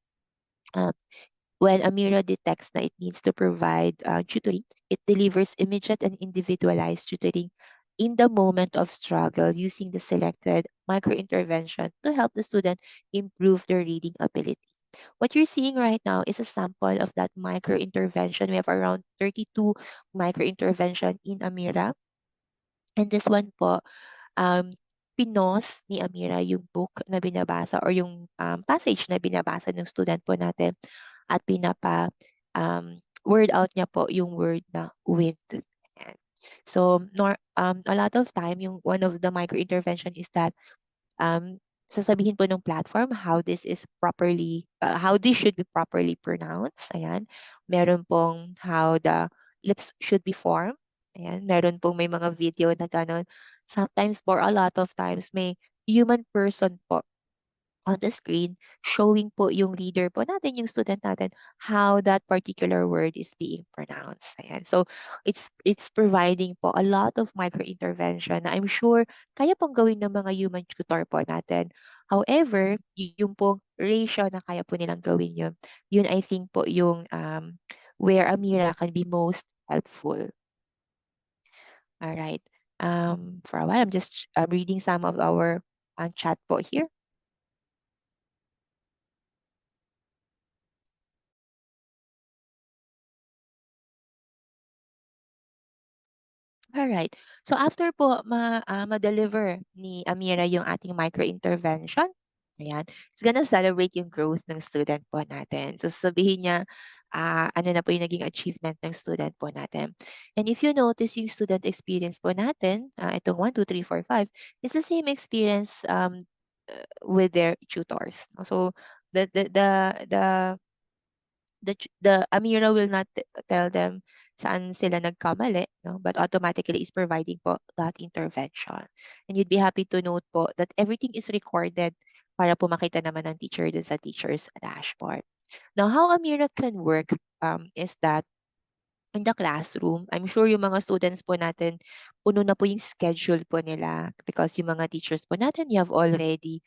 S16: when Amira detects na it needs to provide tutoring, it delivers immediate and individualized tutoring in the moment of struggle using the selected micro-intervention to help the student improve their reading ability. What you're seeing right now is a sample of that micro-intervention. We have around 32 micro-intervention in Amira. And this one po, pinos ni Amira yung book na binabasa or yung passage na binabasa ng student po natin at word out niya po yung word na with. So, a lot of time, yung one of the micro-intervention is that sasabihin po ng platform how this should be properly pronounced. Ayan. Meron pong how the lips should be formed. Ayan. Meron pong may mga video na gano'n. Sometimes, for a lot of times, may human person po on the screen showing po yung reader po natin, yung student natin, how that particular word is being pronounced. Ayan. So, it's providing po a lot of micro-intervention na I'm sure kaya pong gawin ng mga human tutor po natin. However, yung pong ratio na kaya po nilang gawin yun I think po yung where Amira can be most helpful. All right. For a while, I'm just reading some of our chat po here. Alright. So after po ma-deliver ni Amira yung ating micro-intervention, ayan, it's gonna celebrate yung growth ng student po natin. So sasabihin niya, ano na po yung naging achievement ng student po natin. And if you notice yung student experience po natin, itong 1, 2, 3, 4, 5, it's the same experience with their tutors. So the the the the the Amira will not tell them saan sila nagkamali, no? But automatically is providing po that intervention. And you'd be happy to note po that everything is recorded para po makita naman ng teacher dun sa teacher's dashboard. Now, how Amira can work is that in the classroom, I'm sure yung mga students po natin, puno na po yung schedule po nila because yung mga teachers po natin, you have already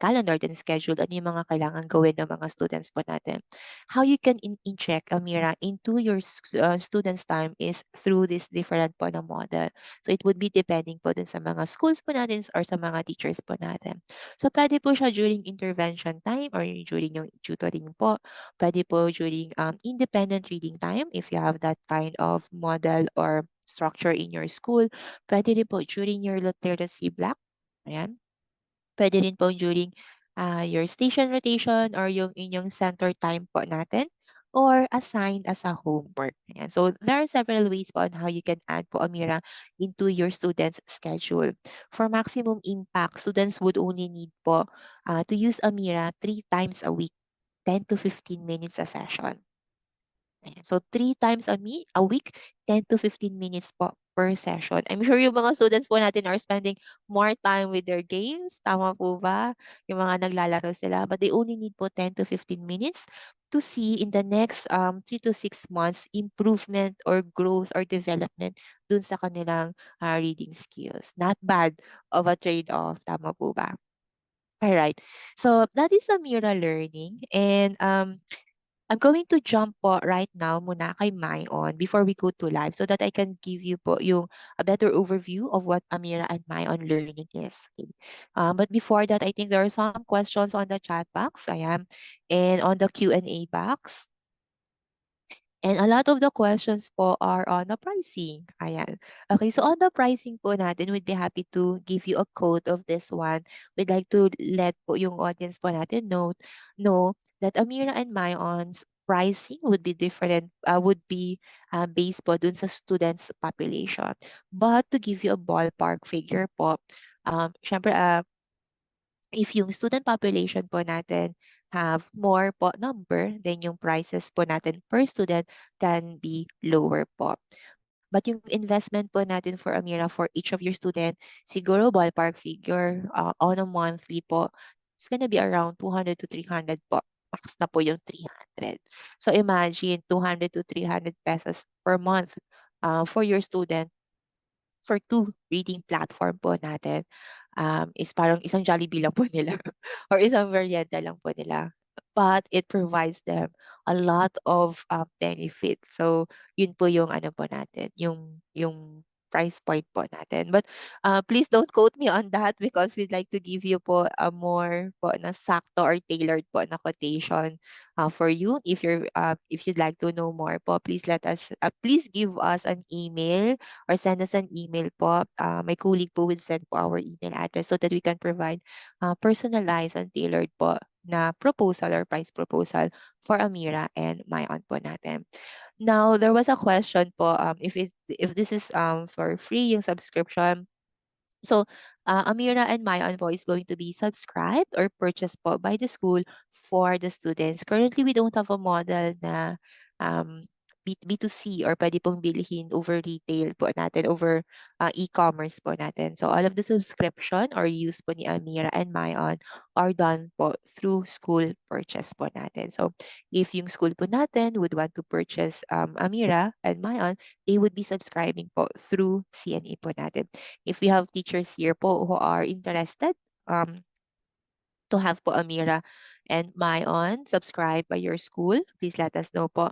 S16: calendared and scheduled ano yung mga kailangan gawin ng mga students po natin. How you can in-check, Amira, into your students' time is through this different po na model. So it would be depending po din sa mga schools po natin or sa mga teachers po natin. So pwede po siya during intervention time or during yung tutoring po. Pwede po during independent reading time if you have that kind of model or structure in your school. Pwede rin po during your literacy block. Ayan. Pwede rin po during your station rotation or yung inyong center time po natin or assigned as a homework. Ayan. So there are several ways po on how you can add po Amira into your students' schedule. For maximum impact, students would only need po to use Amira 3 times a week, 10 to 15 minutes a session. Ayan. So 3 times a week, 10 to 15 minutes po per session. I'm sure yung mga students po natin are spending more time with their games. Tama po ba? Yung mga naglalaro sila. But they only need po 10 to 15 minutes to see in the next 3 to 6 months improvement or growth or development dun sa kanilang reading skills. Not bad of a trade-off. Tama po ba? Alright. So that is Amira Learning. And I'm going to jump po right now muna kay Mayon before we go to live so that I can give you po yung a better overview of what Amira and Mayon Learning is. Okay. But before that, I think there are some questions on the chat box. Ayan. And on the Q&A box. And a lot of the questions po are on the pricing. Ayan. Okay, so on the pricing po natin, we'd be happy to give you a code of this one. We'd like to let po yung audience po natin know that Amira and Mayon's pricing would be different, would be based po dun sa students' population. But to give you a ballpark figure po, syempre, if yung student population po natin have more po number, then yung prices po natin per student can be lower po. But yung investment po natin for Amira for each of your student, siguro ballpark figure on a monthly po, it's gonna be around 200 to 300 po. Max na po yung 300. So imagine 200 to 300 pesos per month for your student for 2 reading platform po natin is parang isang Jollibee lang po nila or isang merienda lang po nila. But it provides them a lot of benefits. So, yun po yung ano po natin, yung price point po natin. But please don't quote me on that because we'd like to give you po a more po na sakto or tailored po na quotation for you. If you'd like to know more po, please please give us an email or send us an email po. My colleague po will send po our email address so that we can provide personalized and tailored po na proposal or price proposal for Amira and Mayon po natin. Now, there was a question po if this is for free yung subscription. So, Amira and Mayon po is going to be subscribed or purchased po by the school for the students. Currently, we don't have a model na B2C or pwede pong bilhin over retail po natin, over e-commerce po natin. So all of the subscription or use po ni Amira and Mayon are done po through school purchase po natin. So if yung school po natin would want to purchase Amira and Mayon, they would be subscribing po through CNE po natin. If we have teachers here po who are interested to have po Amira and Mayon subscribed by your school, please let us know po.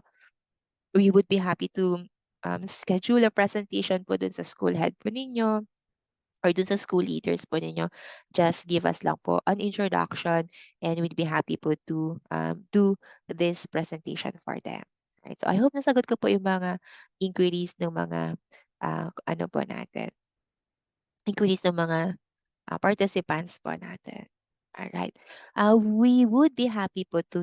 S16: We would be happy to schedule a presentation po dun sa school head po ninyo or dun sa school leaders po ninyo. Just give us lang po an introduction and we'd be happy po to do this presentation for them. Right? So I hope nasagot ko po yung mga inquiries ng mga ano po natin, inquiries ng mga participants po natin. Alright. We would be happy po to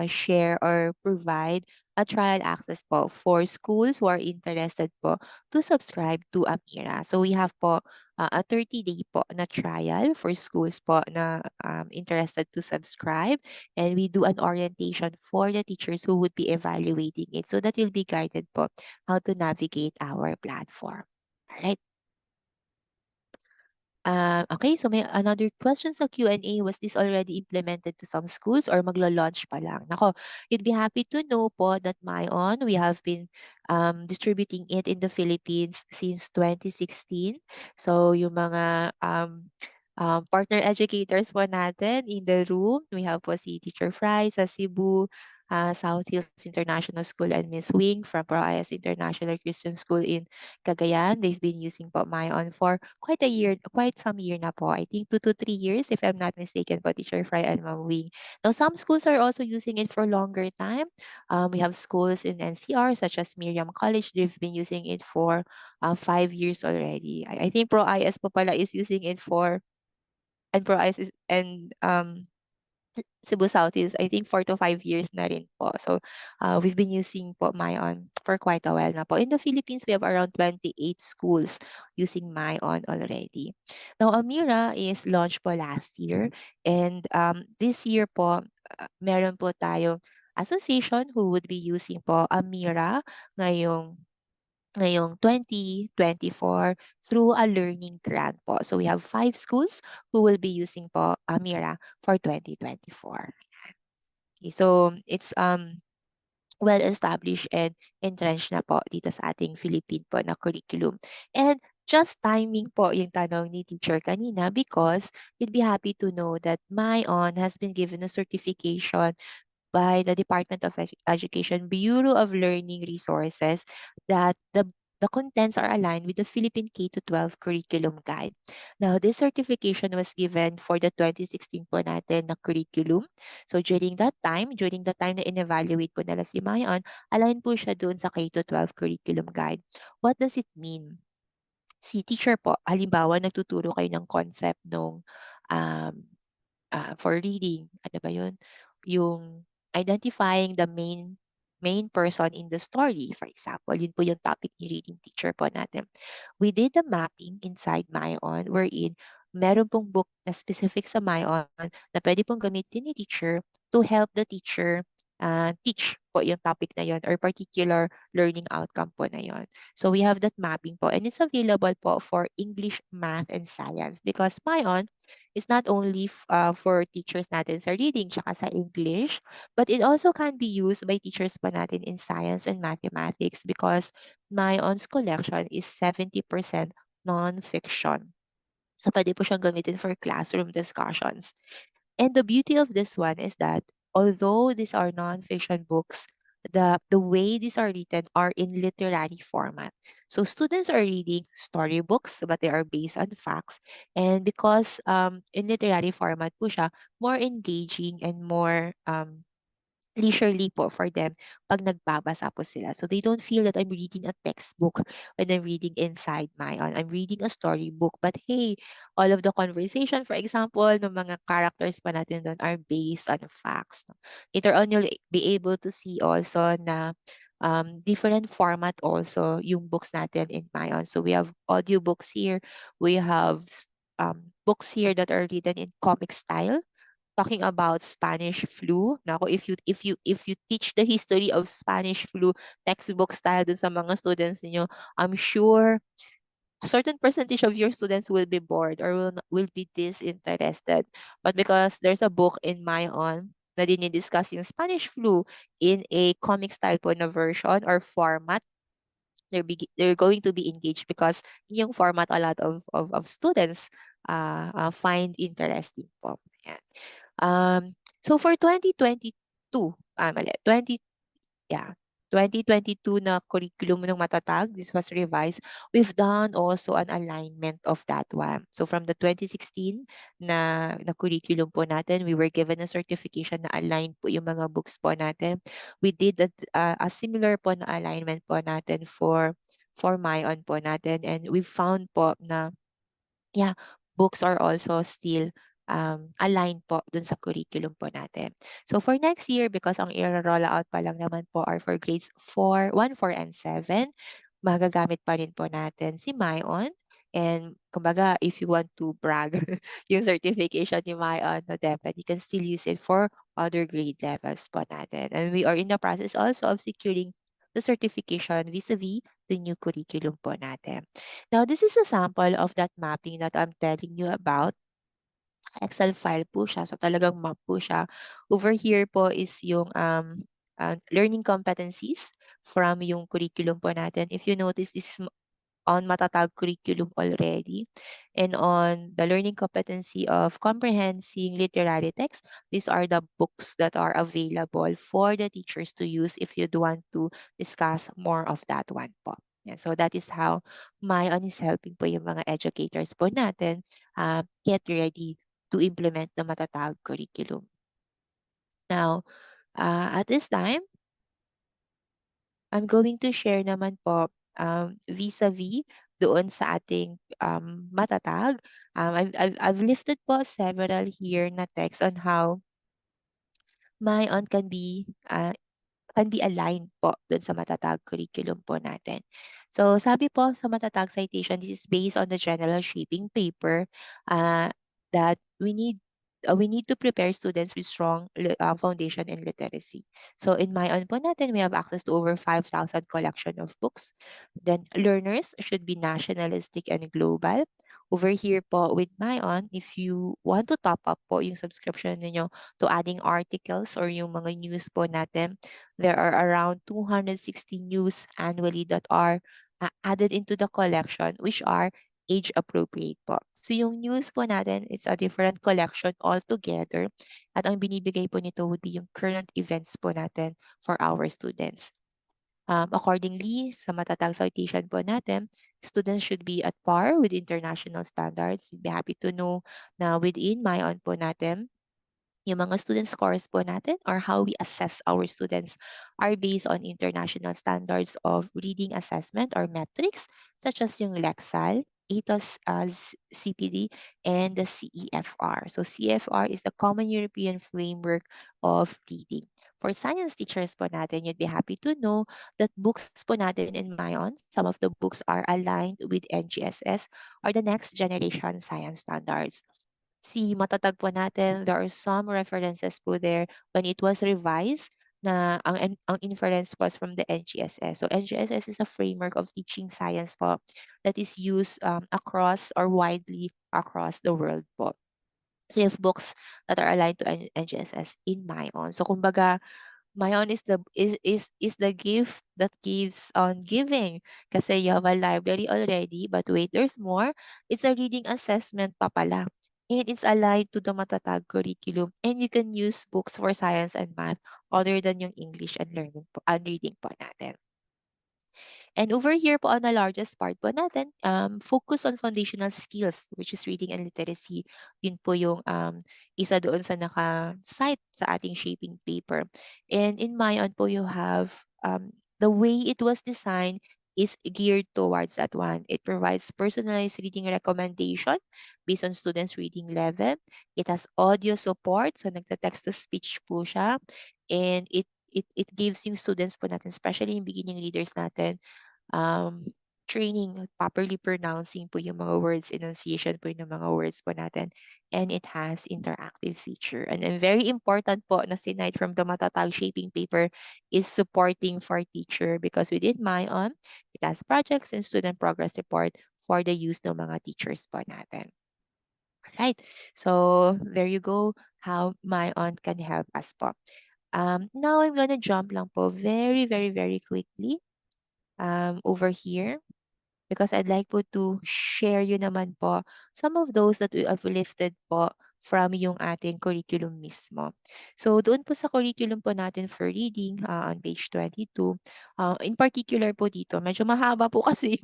S16: share or provide a trial access po for schools who are interested po to subscribe to Amira. So we have po a 30-day po na trial for schools po na interested to subscribe, and we do an orientation for the teachers who would be evaluating it so that you'll be guided po how to navigate our platform. Alright. Okay, so may another question sa Q&A, was this already implemented to some schools or maglo-launch pa lang? Nako, you'd be happy to know po that Mayon, we have been distributing it in the Philippines since 2016. So yung mga partner educators po natin in the room, we have po si Teacher Fry sa Cebu, South Hills International School, and Miss Wing from ProIS International Christian School in Cagayan. They've been using po Mayon for quite some year na po. I think 2 to 3 years, if I'm not mistaken po, Teacher Fry and Ma'am Wing. Now, some schools are also using it for longer time. We have schools in NCR such as Miriam College. They've been using it for 5 years already. I think ProIS po pala is using it for, and ProIS is, and Cebu South is, I think, 4 to 5 years na rin po. So, we've been using po Mayon for quite a while na po. In the Philippines, we have around 28 schools using Mayon already. Now, Amira is launched po last year. And this year po, meron po tayong association who would be using po Amira ngayong 2024 through a learning grant po. So we have 5 schools who will be using po Amira for 2024. Okay, so it's well established and entrenched na po dito sa ating Philippine po na curriculum. And just timing po yung tanong ni teacher kanina, because you'd be happy to know that Mayon has been given a certification by the Department of Education Bureau of Learning Resources that the contents are aligned with the Philippine K-12 curriculum guide. Now, this certification was given for the 2016 po natin na curriculum. So, during the time na in-evaluate po nila si Mayon, align po siya doon sa K-12 curriculum guide. What does it mean? Si teacher po, halimbawa, nagtuturo kayo ng concept nung for reading, ano ba yun? Yung identifying the main person in the story, for example. Yun po yung topic ni reading teacher po natin. We did the mapping inside Mayon, wherein meron pong book na specific sa Mayon na pwede pong gamitin ni teacher to help the teacher teach po yung topic na yon or particular learning outcome po na yon. So we have that mapping po, and it's available po for English, Math, and Science, because Mayon is not only for teachers natin sa reading tsaka sa English, but it also can be used by teachers pa natin in science and mathematics, because Mayon's collection is 70% non-fiction. So pwede po siyang gamitin for classroom discussions. And the beauty of this one is that although these are non-fiction books, the way these are written are in literary format. So students are reading storybooks, but they are based on facts. And because in literary format po siya, more engaging and more leisurely po for them pag nagbabasa po sila. So they don't feel that I'm reading a textbook when I'm reading inside Mayon. I'm reading a storybook. But hey, all of the conversation, for example, ng mga characters pa natin doon are based on facts. Later on, you'll be able to see also na different format also yung books natin in Mayon. So we have audiobooks here. We have books here that are written in comic style, talking about Spanish flu. Nako, if you teach the history of Spanish flu textbook style dun sa mga students niyo, I'm sure a certain percentage of your students will be bored or will be disinterested. But because there's a book in Mayon na dinidiscuss yung Spanish flu in a comic style po na version or format, they're going to be engaged, because yung format a lot of students find interesting po. Ayan. So for 2022, mali, 2022 na curriculum ng Matatag, this was revised. We've done also an alignment of that one. So from the 2016 na curriculum po natin, we were given a certification na aligned po yung mga books po natin. We did a similar po na alignment po natin for for MyOn po natin. And we found po na yeah, books are also still aligned po dun sa curriculum po natin. So for next year, because ang i-roll out pa lang naman po are for grades 4, 1, 4, and 7, magagamit pa rin po natin si MyOn. And kumbaga, if you want to brag yung certification ni MyOn no DepEd, you can still use it for other grade levels po natin. And we are in the process also of securing the certification vis-a-vis the new curriculum po natin. Now, this is a sample of that mapping that I'm telling you about. Excel file po siya. So talagang map po siya. Over here po is yung learning competencies from yung curriculum po natin. If you notice, this is on Matatag curriculum already. And on the learning competency of comprehending literary text, these are the books that are available for the teachers to use if you'd want to discuss more of that one po. Yeah, so that is how MyOn is helping po yung mga educators po natin get ready to implement the Matatag curriculum. Now, at this time, I'm going to share naman po vis-a-vis doon sa ating Matatag. I've lifted po several here na text on how MyOn can be aligned po dun sa Matatag curriculum po natin. So sabi po sa Matatag citation, this is based on the general shaping paper that we need to prepare students with strong foundation in literacy. So in MyOn po natin, we have access to over 5,000 collection of books. Then learners should be nationalistic and global. Over here po with MyOn, if you want to top up po yung subscription ninyo to adding articles or yung mga news po natin, there are around 260 news annually that are added into the collection, which are age appropriate po. So yung news po natin, it's a different collection altogether. At ang binibigay po nito would be yung current events po natin for our students. Accordingly, sa Matatag citation po natin, students should be at par with international standards. You'd be happy to know na within MyOn po natin, yung mga student scores po natin or how we assess our students are based on international standards of reading assessment or metrics such as yung Lexile, ATOS CPD, and the CEFR. So CEFR is the Common European Framework of Reading. For science teachers po natin, you'd be happy to know that books po natin in MyOn, some of the books are aligned with NGSS or the next generation science standards. Si Matatag po natin, there are some references po there when it was revised na ang inference was from the NGSS. So NGSS is a framework of teaching science po that is used across or widely across the world po. So you have books that are aligned to NGSS in MyOn. So kumbaga, MyOn is the gift that gives on giving. Kasi you have a library already, but wait, there's more. It's a reading assessment pa pala. And it's aligned to the Matatag curriculum. And you can use books for science and math other than yung English and reading po natin. And over here po on the largest part po natin, focus on foundational skills, which is reading and literacy. Yun po yung isa doon sa naka-cite sa ating shaping paper. And in MyOn po, you have the way it was designed is geared towards that one. It provides personalized reading recommendation based on students' reading level. It has audio support, so nagta-text to speech po siya. And it gives yung students po natin, especially yung beginning readers natin, training, properly pronouncing po yung mga words, enunciation po yung mga words po natin. And it has interactive feature. And very important po na sinide from the Matatag shaping paper is supporting for teacher because within MyOn, it has projects and student progress report for the use ng mga teachers po natin. Alright, so there you go how MyOn can help us po. Now I'm gonna jump lang po very quickly over here because I'd like po to share you naman po some of those that we have lifted po from yung ating curriculum mismo. So doon po sa curriculum po natin for reading on page 22, in particular po dito, medyo mahaba po kasi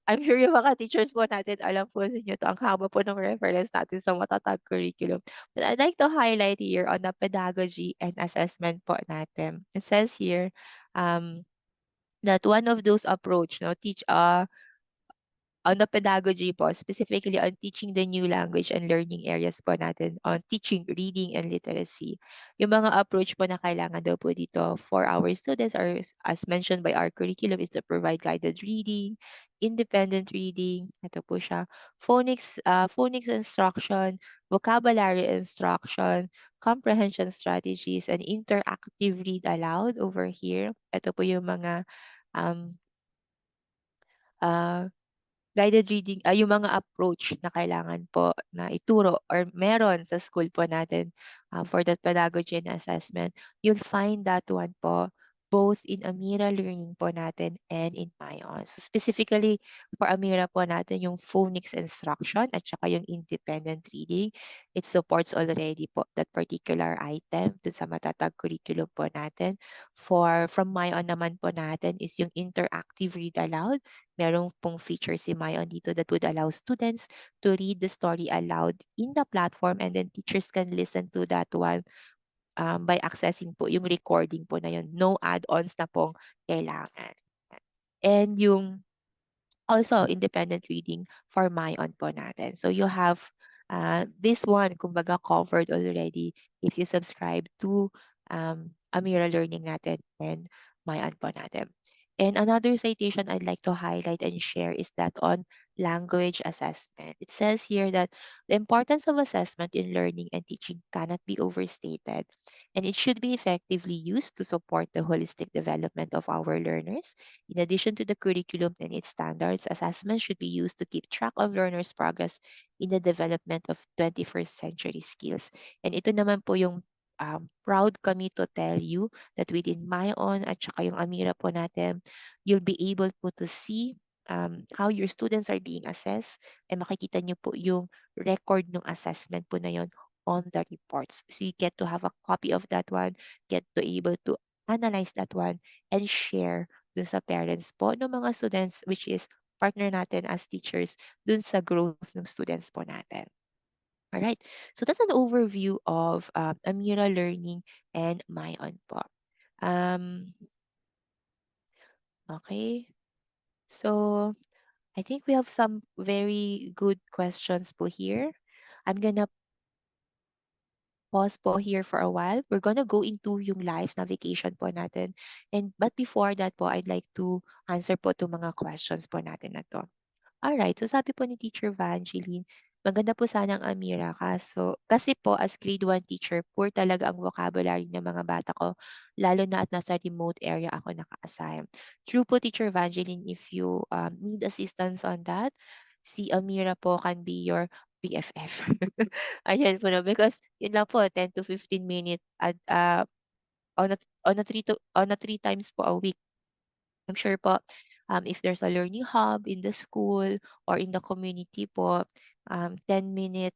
S16: I'm sure yung mga teachers po natin, alam po ninyo to, ang haba po ng reference natin sa Matatag curriculum. But I'd like to highlight here on the pedagogy and assessment po natin. It says here, that one of those approach, no, teach on the pedagogy po, specifically on teaching the new language and learning areas po natin, on teaching reading and literacy. Yung mga approach po na kailangan daw po dito for our students are, as mentioned by our curriculum, is to provide guided reading, independent reading, ito po siya, phonics instruction, vocabulary instruction, comprehension strategies, and interactive read aloud over here. Ito po yung mga um, uh, guided reading, yung mga approach na kailangan po na ituro or meron sa school po natin for that pedagogy and assessment. You'll find that one po both in Amira Learning po natin and in Mayon. So specifically for Amira po natin yung phonics instruction at saka yung independent reading. It supports already po that particular item dun sa matatag curriculum po natin. From Mayon naman po natin is yung interactive read aloud. Merong pong feature si Mayon dito that would allow students to read the story aloud in the platform, and then teachers can listen to that one by accessing po yung recording po na yun. No add-ons na pong kailangan. And yung also independent reading for Mayon po natin. So you have this one, kumbaga, covered already if you subscribe to Amira Learning natin and Mayon po natin. And another citation I'd like to highlight and share is that on language assessment. It says here that the importance of assessment in learning and teaching cannot be overstated, and it should be effectively used to support the holistic development of our learners. In addition to the curriculum and its standards, assessment should be used to keep track of learners' progress in the development of 21st century skills. And ito naman po yung proud kami to tell you that within Mayon at saka yung Amira po natin, you'll be able po to see how your students are being assessed, and makikita nyo po yung record ng assessment po na yon on the reports. So you get to have a copy of that one, get to able to analyze that one, and share dun sa parents po ng mga students, which is partner natin as teachers dun sa growth ng students po natin. All right, so that's an overview of Amira Learning and Mayon po. Okay, so I think we have some very good questions po here. I'm gonna pause po here for a while. We're gonna go into yung live navigation po natin. But before that po, I'd like to answer po to mga questions po natin na to. Alright, so sabi po ni Teacher Vangeline, maganda po sana ang Amira kasi po as grade 1 teacher, poor talaga ang vocabulary ng mga bata ko, lalo na at nasa remote area ako naka-assign. True po, Teacher Vangeline, if you need assistance on that, si Amira po can be your BFF. Ayan po na, because yun lang po, 10 to 15 minutes at on a 3 times po a week. I'm sure po, if there's a learning hub in the school or in the community po, 10-minute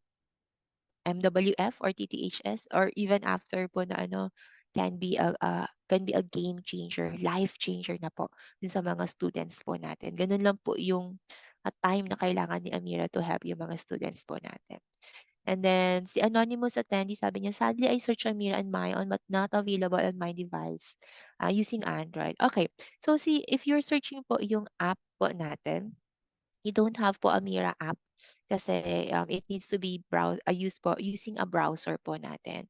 S16: MWF or TTHS or even after po na can be a game changer, life changer na po dun sa mga students po natin. Ganun lang po yung time na kailangan ni Amira to help yung mga students po natin. And then, si Anonymous attendee, sabi niya, sadly, I search Amira and Mayon but not available on my device using Android. Okay, so if you're searching po yung app po natin, you don't have po Amira app kasi it needs to be used po using a browser po natin.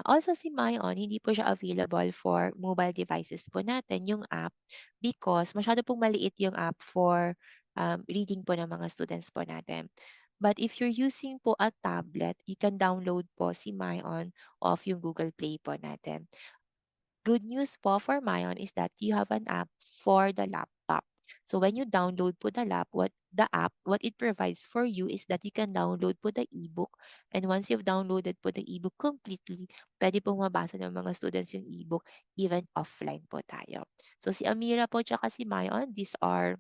S16: Also si Mayon, hindi po siya available for mobile devices po natin, yung app, because masyado pong maliit yung app for reading po ng mga students po natin. But if you're using po a tablet, you can download po si Mayon off yung Google Play po natin. Good news po for Mayon is that you have an app for the laptop. So when you download po the app, what it provides for you is that you can download po the ebook. And once you've downloaded po the ebook completely, pwede pong mabasa ng mga students yung ebook even offline po tayo. So si Amira po tsaka si Mayon, these are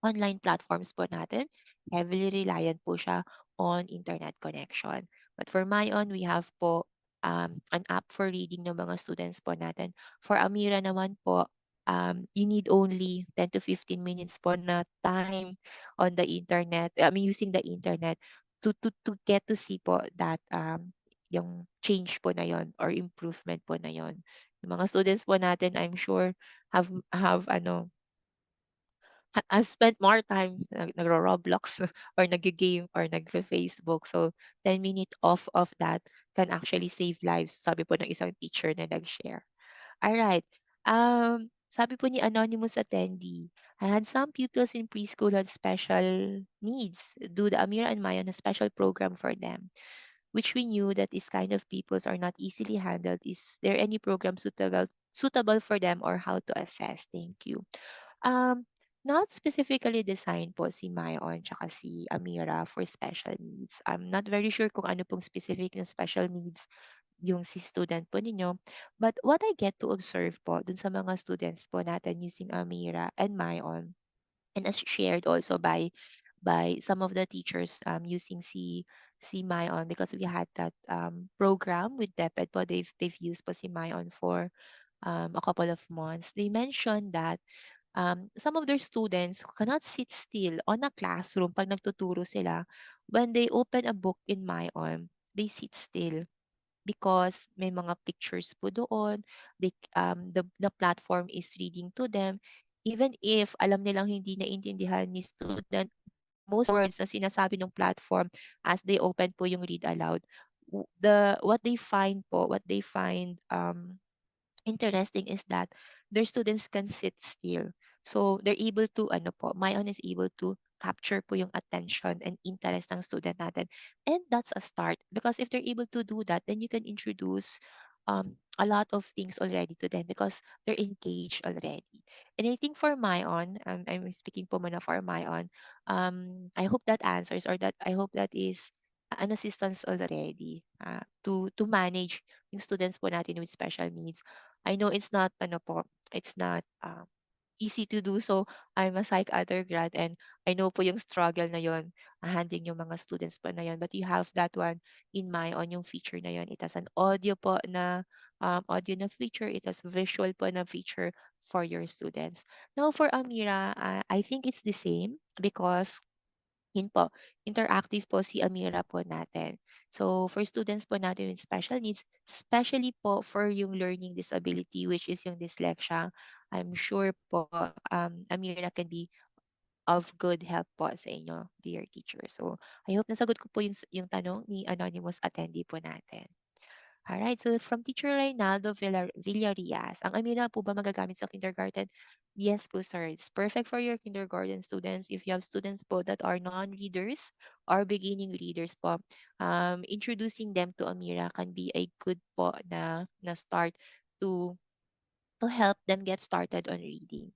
S16: online platforms po natin. Heavily reliant po siya on internet connection. But for Mayon, we have po an app for reading ng mga students po natin. For Amira naman po, you need only 10 to 15 minutes po na time on the internet, using the internet to get to see po that yung change po na yon or improvement po na yon. Yung mga students po natin, I'm sure, have I spent more time nagro-Roblox or nag-game or nagfe-Facebook. So, 10-minute off of that can actually save lives, sabi po ng isang teacher na nag-share. Alright. Sabi po ni anonymous attendee, I had some pupils in preschool had special needs. Do the Amira and Mayan a special program for them? Which we knew that these kind of peoples are not easily handled. Is there any program suitable for them or how to assess? Thank you. Um, Not specifically designed po si Mayon tsaka si Amira for special needs. I'm not very sure kung ano pong specific na special needs yung si student po ninyo. But what I get to observe po dun sa mga students po natin using Amira and Mayon, and as shared also by some of the teachers using si Mayon, because we had that program with DepEd po, they've used po si Mayon for a couple of months. They mentioned that some of their students cannot sit still on a classroom pag nagtuturo sila. When they open a book in Mayon, they sit still because may mga pictures po doon. The platform is reading to them. Even if alam nilang hindi naintindihan ni student most words na sinasabi ng platform as they open po yung read aloud, what they find interesting is that their students can sit still. So they're able to ano po, Mayon is able to capture po yung attention and interest ng student natin. And that's a start because if they're able to do that, then you can introduce a lot of things already to them because they're engaged already. And I think for Mayon, I'm speaking po muna for Mayon, I hope that answers or that I hope that is an assistance already to manage yung students po natin with special needs. I know it's not ano po, it's not easy to do so. I'm a psych undergrad and I know po yung struggle na yon, handling yung mga students po na yon. But you have that one in mind on yung feature na yon. It has an audio po na audio na feature. It has visual po na feature for your students. Now for Amira, I think it's the same because yun po, interactive po si Amira po natin. So, for students po natin with special needs, especially po for yung learning disability, which is yung dyslexia, I'm sure po Amira can be of good help po sa inyo, dear teacher. So, I hope nasagot ko po yung tanong ni anonymous attendee po natin. Alright, so from Teacher Reynaldo Villarias, ang Amira po ba magagamit sa kindergarten? Yes po, sir. It's perfect for your kindergarten students. If you have students po that are non-readers or beginning readers po, introducing them to Amira can be a good po na start to help them get started on reading.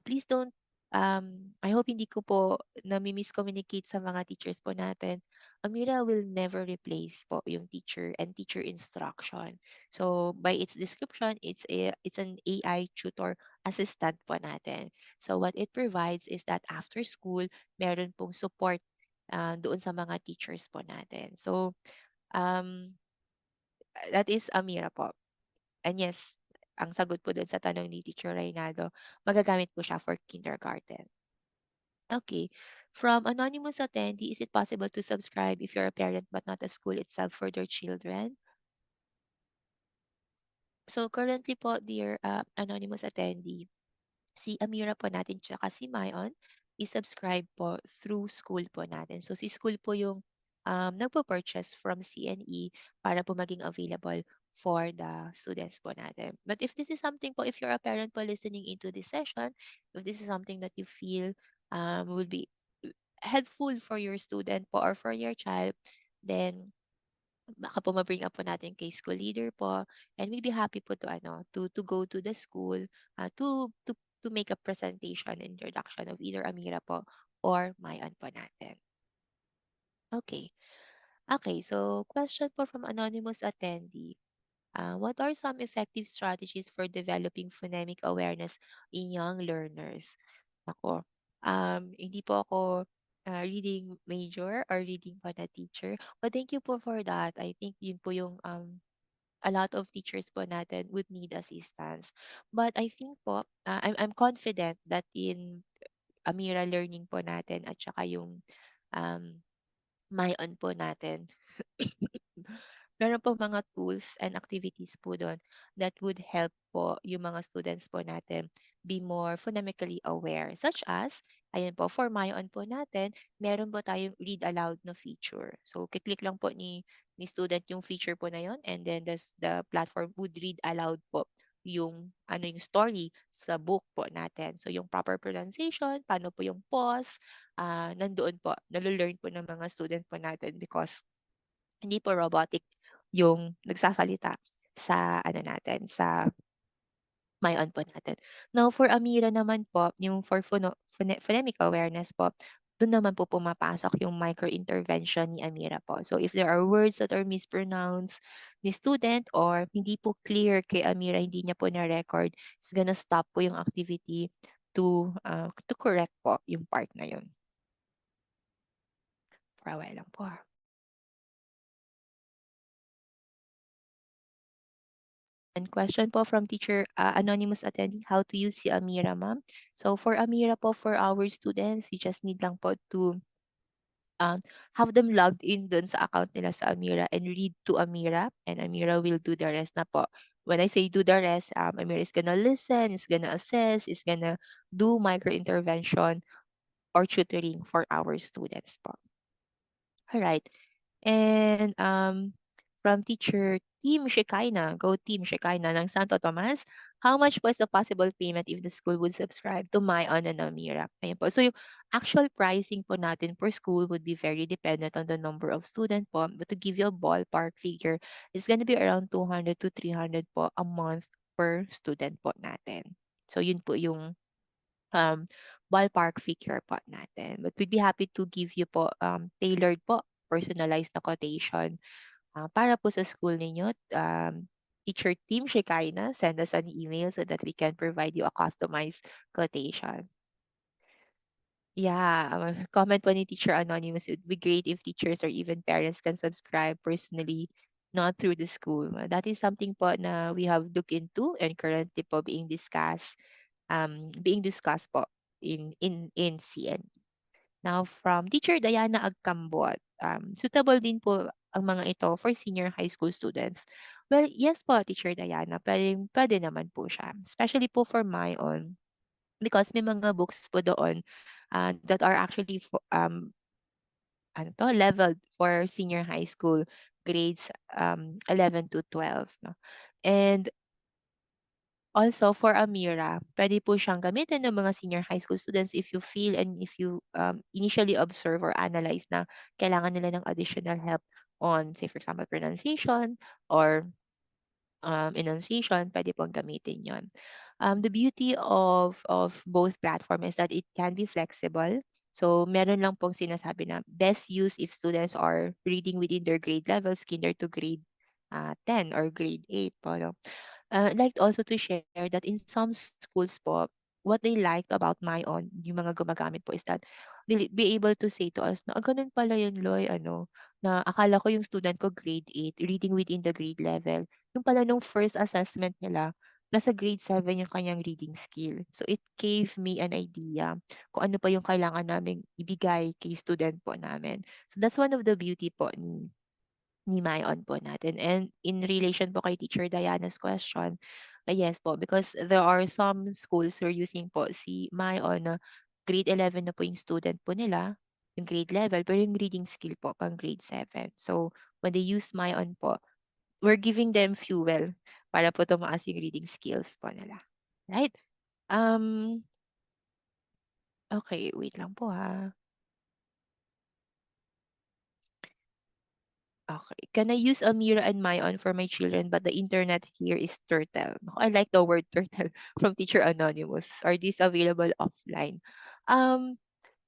S16: Please don't, I hope hindi ko po nami-miscommunicate sa mga teachers po natin. Amira will never replace po yung teacher and teacher instruction. So by its description, it's an AI tutor assistant po natin. So what it provides is that after school, meron pong support doon sa mga teachers po natin. So um, that is Amira po. And yes, ang sagot po dun sa tanong ni Teacher Reynaldo, magagamit po siya for kindergarten. Okay. From anonymous attendee, is it possible to subscribe if you're a parent but not a school itself for their children? So currently po, dear anonymous attendee, si Amira po natin tsaka si Mayon i-subscribe po through school po natin. So si school po yung nagpo-purchase from CNE para po maging available for the students po natin. But if this is something po, if you're a parent po listening into this session, if this is something that you feel would be helpful for your student po or for your child, then baka po ma-bring up po natin kay school leader po and we'd be happy po to go to the school to make a presentation introduction of either Amira po or Mayan po natin. Okay. Okay, so question po from anonymous attendee. What are some effective strategies for developing phonemic awareness in young learners? Ako, hindi po ako reading major or reading pa na teacher. But thank you po for that. I think yun po yung a lot of teachers po natin would need assistance. But I think po, I'm confident that in Amira Learning po natin at saka yung um, Mayon po natin, meron po mga tools and activities po doon that would help po yung mga students po natin be more phonemically aware. Such as, ayun po, for Mayon po natin, meron po tayong read aloud na feature. So, kiklik lang po ni student yung feature po na yon, and then the platform would read aloud po yung story sa book po natin. So, yung proper pronunciation, paano po yung pause, nandoon po, nalo-learn po ng mga student po natin because hindi po robotic yung nagsasalita sa ano natin, sa Mayon po natin. Now, for Amira naman po, yung for phonemic awareness po, doon naman po pumapasok yung micro-intervention ni Amira po. So, if there are words that are mispronounced ni student or hindi po clear kay Amira, hindi niya po na-record, is gonna stop po yung activity to correct po yung part na yun. For a while lang po. And question po from teacher anonymous attending, how to use si Amira, ma'am. So for Amira po, for our students, you just need lang po to have them logged in dun sa account nila sa Amira and read to Amira, and Amira will do the rest na po. When I say do the rest, Amira is gonna listen, is gonna assess, is gonna do micro intervention or tutoring for our students po. All right. And from teacher Team Shekaina, go Team Shekaina ng Santo Tomas, how much was the possible payment if the school would subscribe to Mayon and Amira? Ayan po. So yung actual pricing po natin per school would be very dependent on the number of student po. But to give you a ballpark figure, it's gonna be around 200 to 300 po a month per student po natin. So yun po yung ballpark figure po natin. But we'd be happy to give you po tailored po, personalized na quotation para po sa school ninyo. Teacher Team Shekaina, send us an email so that we can provide you a customized quotation. Yeah, comment po ni Teacher Anonymous, it would be great if teachers or even parents can subscribe personally, not through the school. That is something po na we have looked into and currently po being discussed po in CN. Now, from Teacher Diana Agkambot, suitable din po ang mga ito for senior high school students. Well, yes po, Teacher Diana, pwede naman po siya. Especially po for my own, because may mga books po doon that are actually leveled for senior high school grades 11 to 12. No? And also, for Amira, pwede po siyang gamitin ng mga senior high school students if you feel and if you initially observe or analyze na kailangan nila ng additional help on, say, for example, pronunciation or enunciation, pwede pong gamitin yon. The beauty of both platform is that it can be flexible. So, meron lang pong sinasabi na best use if students are reading within their grade levels, kinder to grade 10 or grade 8 po. No? I'd like also to share that in some schools po, what they liked about Mayon, yung mga gumagamit po, is that they'll be able to say to us na, ganun pala yun, Loy, na akala ko yung student ko grade 8, reading within the grade level. Yung pala nung first assessment nila, nasa grade 7 yung kanyang reading skill. So it gave me an idea kung ano pa yung kailangan naming ibigay kay student po namin. So that's one of the beauty po ni Mayon po natin. And in relation po kay Teacher Diana's question, yes po, because there are some schools who are using po si Mayon na grade 11 na po yung student po nila, yung grade level, pero yung reading skill po pang grade 7. So, when they use Mayon po, we're giving them fuel para po tumaas yung reading skills po nila. Right? Okay, wait lang po ha. Okay. Can I use Amira and Mayon for my children, but the internet here is turtle? I like the word turtle from Teacher Anonymous. Are these available offline?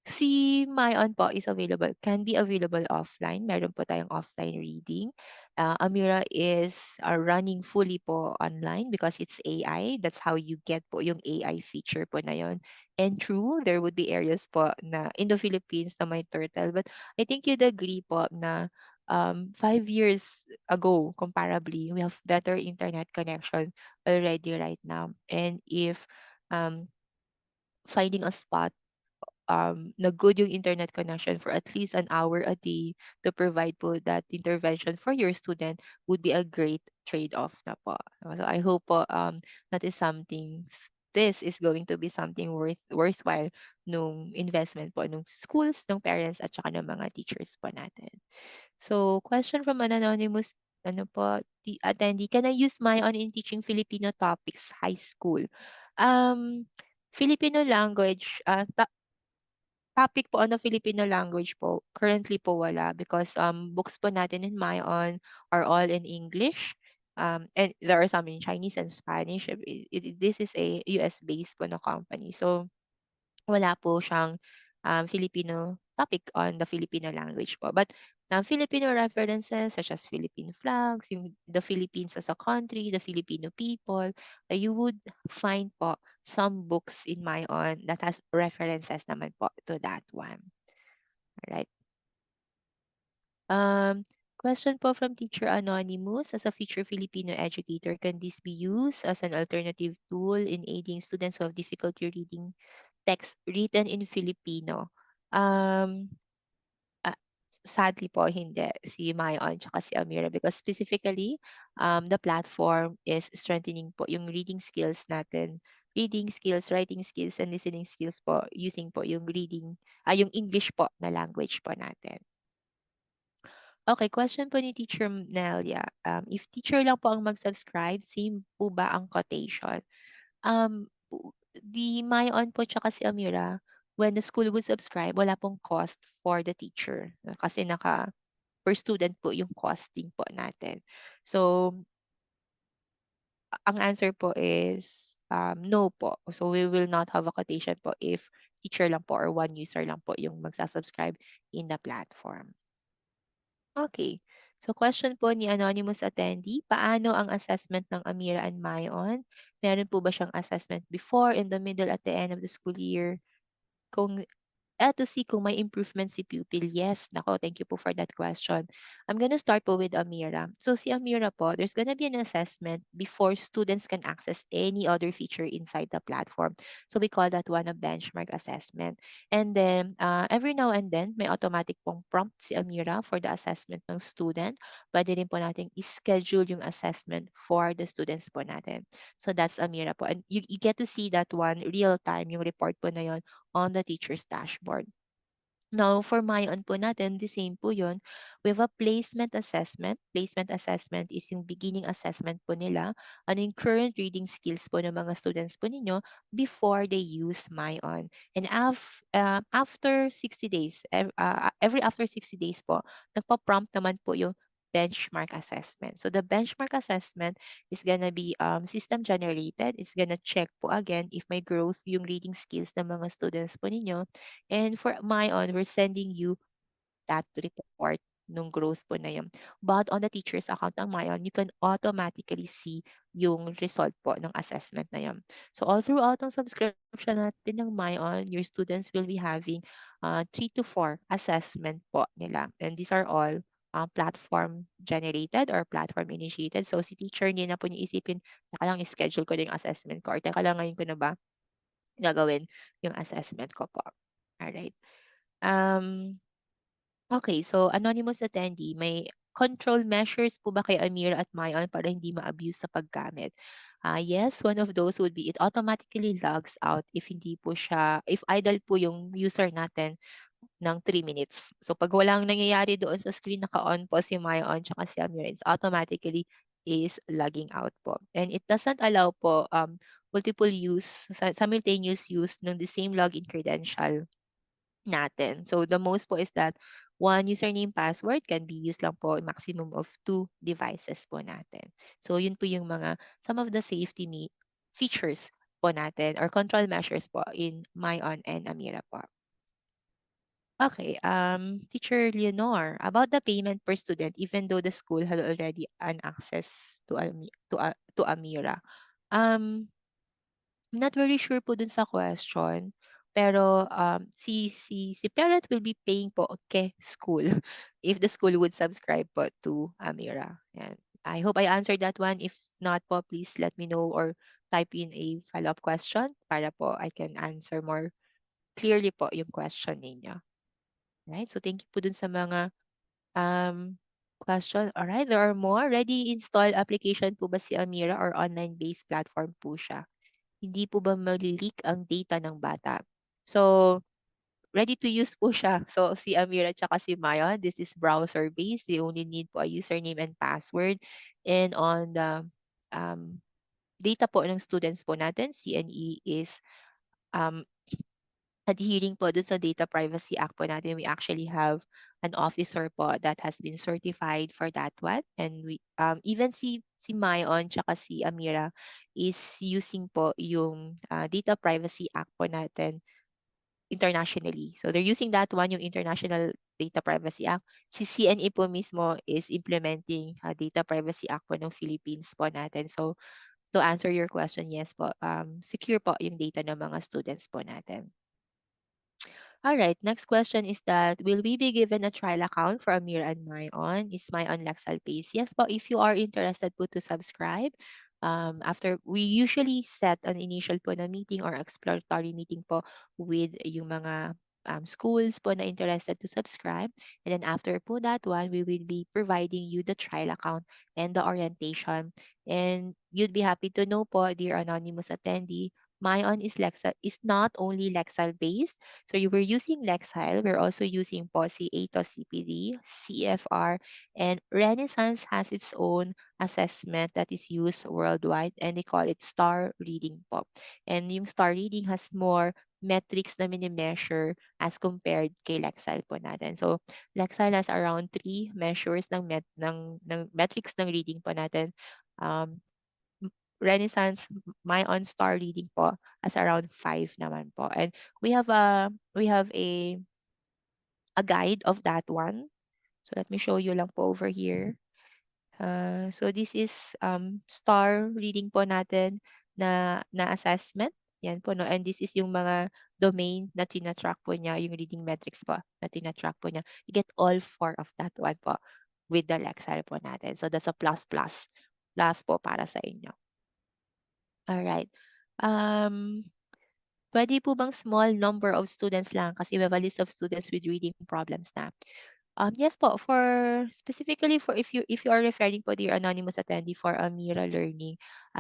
S16: Si Mayon po is available, can be available offline. Meron po tayong offline reading. Amira is running fully po online because it's AI. That's how you get po yung AI feature po na yon. And true, there would be areas po na in the Philippines na may turtle. But I think you'd agree po na 5 years ago, comparably, we have better internet connection already right now. And if finding a spot na good yung internet connection for at least an hour a day to provide po that intervention for your student would be a great trade-off na po. So I hope po that is something this is going to be something worthwhile nung investment po nung schools, ng parents at saka ng mga teachers po natin. So question from an anonymous ano po, attendee, can I use Mayon in teaching Filipino topics high school? Filipino language, topic po on the Filipino language po, currently po wala because books po natin in Mayon are all in English. And there are some in Chinese and Spanish. This is a US-based po na company. So, wala po siyang Filipino topic on the Filipino language po. But Filipino references such as Philippine flags, the Philippines as a country, the Filipino people, you would find po some books in Mayon that has references naman po to that one. Alright. Question po from Teacher Anonymous. As a future Filipino educator, can this be used as an alternative tool in aiding students who have difficulty reading text written in Filipino? Sadly po, hindi. Si Mayon tsaka si Amira because specifically, the platform is strengthening po yung reading skills natin. Reading skills, writing skills, and listening skills po using po yung yung English po na language po natin. Okay, question po ni Teacher Nelia. If teacher lang po ang mag-subscribe, same po ba ang quotation? The Mayon po tsaka si Amira, when the school would subscribe, wala pong cost for the teacher. Kasi per student po yung costing po natin. So, ang answer po is no po. So, we will not have a quotation po if teacher lang po or one user lang po yung magsasubscribe in the platform. Okay. So, question po ni anonymous attendee, paano ang assessment ng Amira and Mayon? Meron po ba siyang assessment before, in the middle, at the end of the school year? Kung to see kung may improvement si pupil. Yes, nako, thank you po for that question. I'm gonna start po with Amira. So si Amira po, there's gonna be an assessment before students can access any other feature inside the platform. So we call that one a benchmark assessment. And then, every now and then, may automatic pong prompt si Amira for the assessment ng student. Pwede rin po natin schedule yung assessment for the students po natin. So that's Amira po. And you get to see that one real time, yung report po na yon on the teacher's dashboard. Now, for Mayon po natin, the same po yun. We have a placement assessment. Placement assessment is yung beginning assessment po nila. Ano yung current reading skills po ng mga students po ninyo before they use Mayon. And after 60 days, every after 60 days po, nagpa-prompt naman po yung benchmark assessment. So the benchmark assessment is gonna be system generated. It's gonna check po again if may growth yung reading skills ng mga students po ninyo. And for Mayon, we're sending you that report nung growth po na yun. But on the teacher's account ng Mayon, you can automatically see yung result po ng assessment na yun. So all throughout ang subscription natin ng Mayon, your students will be having 3 to 4 assessment po nila. And these are all platform generated or platform initiated. So si teacher hindi na po niyo isipin, teka lang schedule ko na yung assessment ko or teka lang ngayon ko na ba gagawin yung assessment ko po. Alright. Okay, so anonymous attendee, may control measures po ba kay Amira at Mayon para hindi ma-abuse sa paggamit? Yes, one of those would be it automatically logs out if idle po yung user natin ng 3 minutes. So pag walang nangyayari doon sa screen, naka-on po si Mayon tsaka si Amira, it's automatically is logging out po. And it doesn't allow po multiple use, simultaneous use ng the same login credential natin. So the most po is that one username password can be used lang po maximum of 2 devices po natin. So yun po yung some of the safety features po natin or control measures po in Mayon and Amira po. Okay, Teacher Leonor, about the payment per student, even though the school had already an access to Amira. I'm not very sure po dun sa question, pero si parent will be paying po kay school if the school would subscribe po to Amira. Yan. I hope I answered that one. If not po, please let me know or type in a follow-up question para po I can answer more clearly po yung question ninyo. Right? So thank you po dun sa mga question. Alright, there are more. Ready install application po ba si Amira or online-based platform po siya? Hindi po ba mag-leak ang data ng bata? So, ready to use po siya. So, si Amira tsaka si Maya, this is browser-based. They only need po a username and password. And on the data po ng students po natin, CNE is um, adhering po dun sa Data Privacy Act po natin. We actually have an officer po that has been certified for that one. And we even si Mayon tsaka si Amira is using po yung Data Privacy Act po natin internationally. So they're using that one, yung International Data Privacy Act. Si CNA po mismo is implementing Data Privacy Act po ng Philippines po natin. So to answer your question, yes po, secure po yung data ng mga students po natin. All right, next question is that will we be given a trial account for Amir and Mayon? Is Mayon Lexal Base? Yes po, if you are interested po to subscribe, after we usually set an initial po na meeting or exploratory meeting po with yung mga schools po na interested to subscribe. And then after po that one, we will be providing you the trial account and the orientation. And you'd be happy to know po, dear anonymous attendee, Mayon is not only Lexile based. So you were using Lexile, we're also using POSI, ATOS CPD, CFR, and Renaissance has its own assessment that is used worldwide, and they call it star reading po. And yung star reading has more metrics na mini-measure as compared kay Lexile po natin. So Lexile has around 3 measures ng metrics ng reading po natin. Renaissance, my on star reading po as around 5 naman po. And we have a guide of that one. So let me show you lang po over here. So this is star reading po natin na assessment. Yan po, no? And this is yung mga domain na tina-track po niya, yung reading metrics po na tina-track po niya. You get all 4 of that one po with the Lexile po natin. So that's a plus po para sa inyo. Alright. Pwede po bang small number of students lang kasi we have a list of students with reading problems na? Yes po, specifically for if you are referring po to your anonymous attendee for Amira Learning,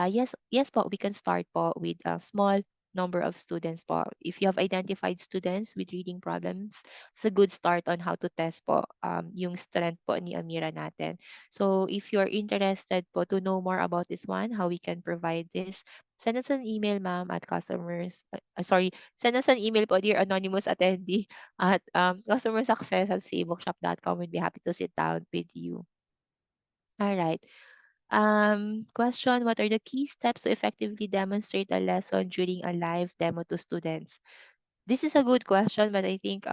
S16: yes po, we can start po with a small number of students po. If you have identified students with reading problems, it's a good start on how to test po yung strength po ni Amira natin. So if you're interested po to know more about this one, how we can provide this, send us an email, ma'am, at send us an email po, dear anonymous attendee, at customersuccess@facebookshop.com. We'd be happy to sit down with you. All right. Question, what are the key steps to effectively demonstrate a lesson during a live demo to students? This is a good question, but I think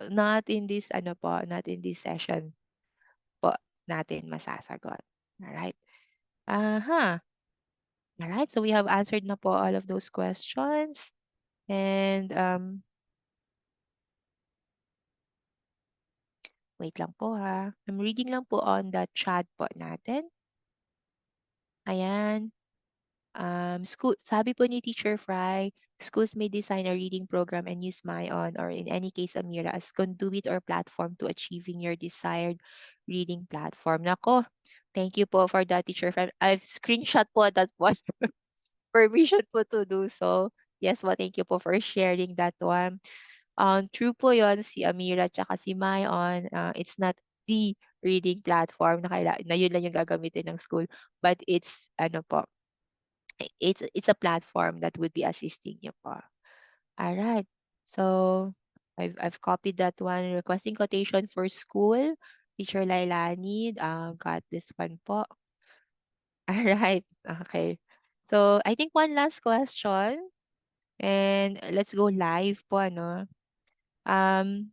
S16: not in this session po natin masasagot. All right. All right, so we have answered na po all of those questions. And wait lang po ha. I'm reading lang po on the chat po natin. Ayan. Sabi po ni Teacher Fry, schools may design a reading program and use Mayon or in any case Amira as conduit or platform to achieving your desired reading platform. Nako, thank you po for that, Teacher Fry. I've screenshot po that one. Permission po to do so. Yes po, thank you po for sharing that one. True po yon, si Amira tsaka si Mayon, it's not the reading platform na yun lang yung gagamitin ng school, but it's it's a platform that would be assisting you po. All right. So I've copied that one. Requesting quotation for school. Teacher Lailani, got this one po. All right. Okay. So I think one last question. And let's go live po, ano.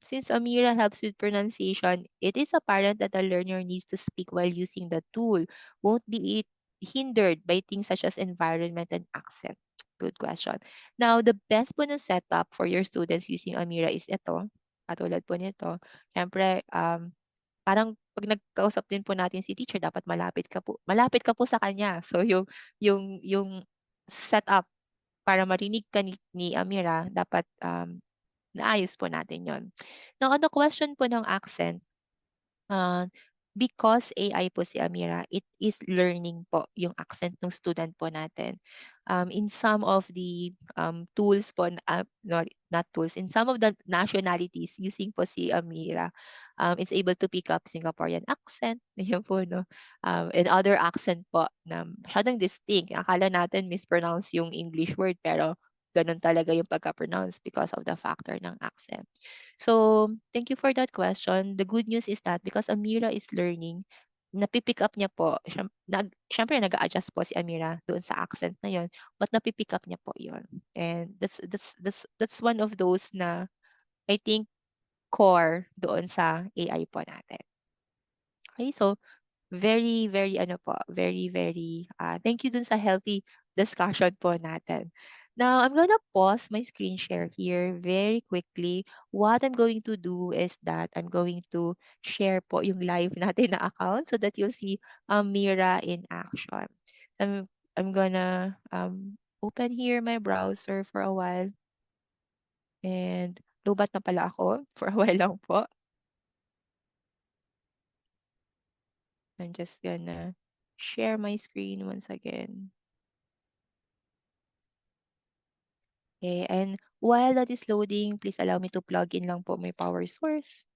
S16: Since Amira helps with pronunciation, it is apparent that the learner needs to speak while using the tool. Won't be it hindered by things such as environment and accent? Good question. Now, the best po na setup for your students using Amira is ito. Katulad po nito. Siyempre, parang pag nagkausap din po natin si teacher, dapat malapit ka po sa kanya. So, yung setup para marinig ka ni Amira, dapat naayos po natin yon. Now, on the question po ng accent, because AI po si Amira, it is learning po yung accent ng student po natin. In some of the tools po, not tools, in some of the nationalities using po si Amira, it's able to pick up Singaporean accent, yun po, no? And other accent po na masyadong distinct. Akala natin mispronounce yung English word, pero ganun talaga yung pagka-pronounce because of the factor ng accent. So, thank you for that question. The good news is that because Amira is learning, napipick up niya po, syempre nag-a-adjust po si Amira doon sa accent na yon, but napipick up niya po yon. And that's one of those na I think core doon sa AI po natin. Okay, so very, very thank you dun sa healthy discussion po natin. Now, I'm gonna pause my screen share here very quickly. What I'm going to do is that I'm going to share po yung live natin na account so that you'll see Mira in action. I'm gonna open here my browser for a while. And lobat na pala ako for a while lang po. I'm just gonna share my screen once again. Okay, and while that is loading, please allow me to plug in lang po my power source.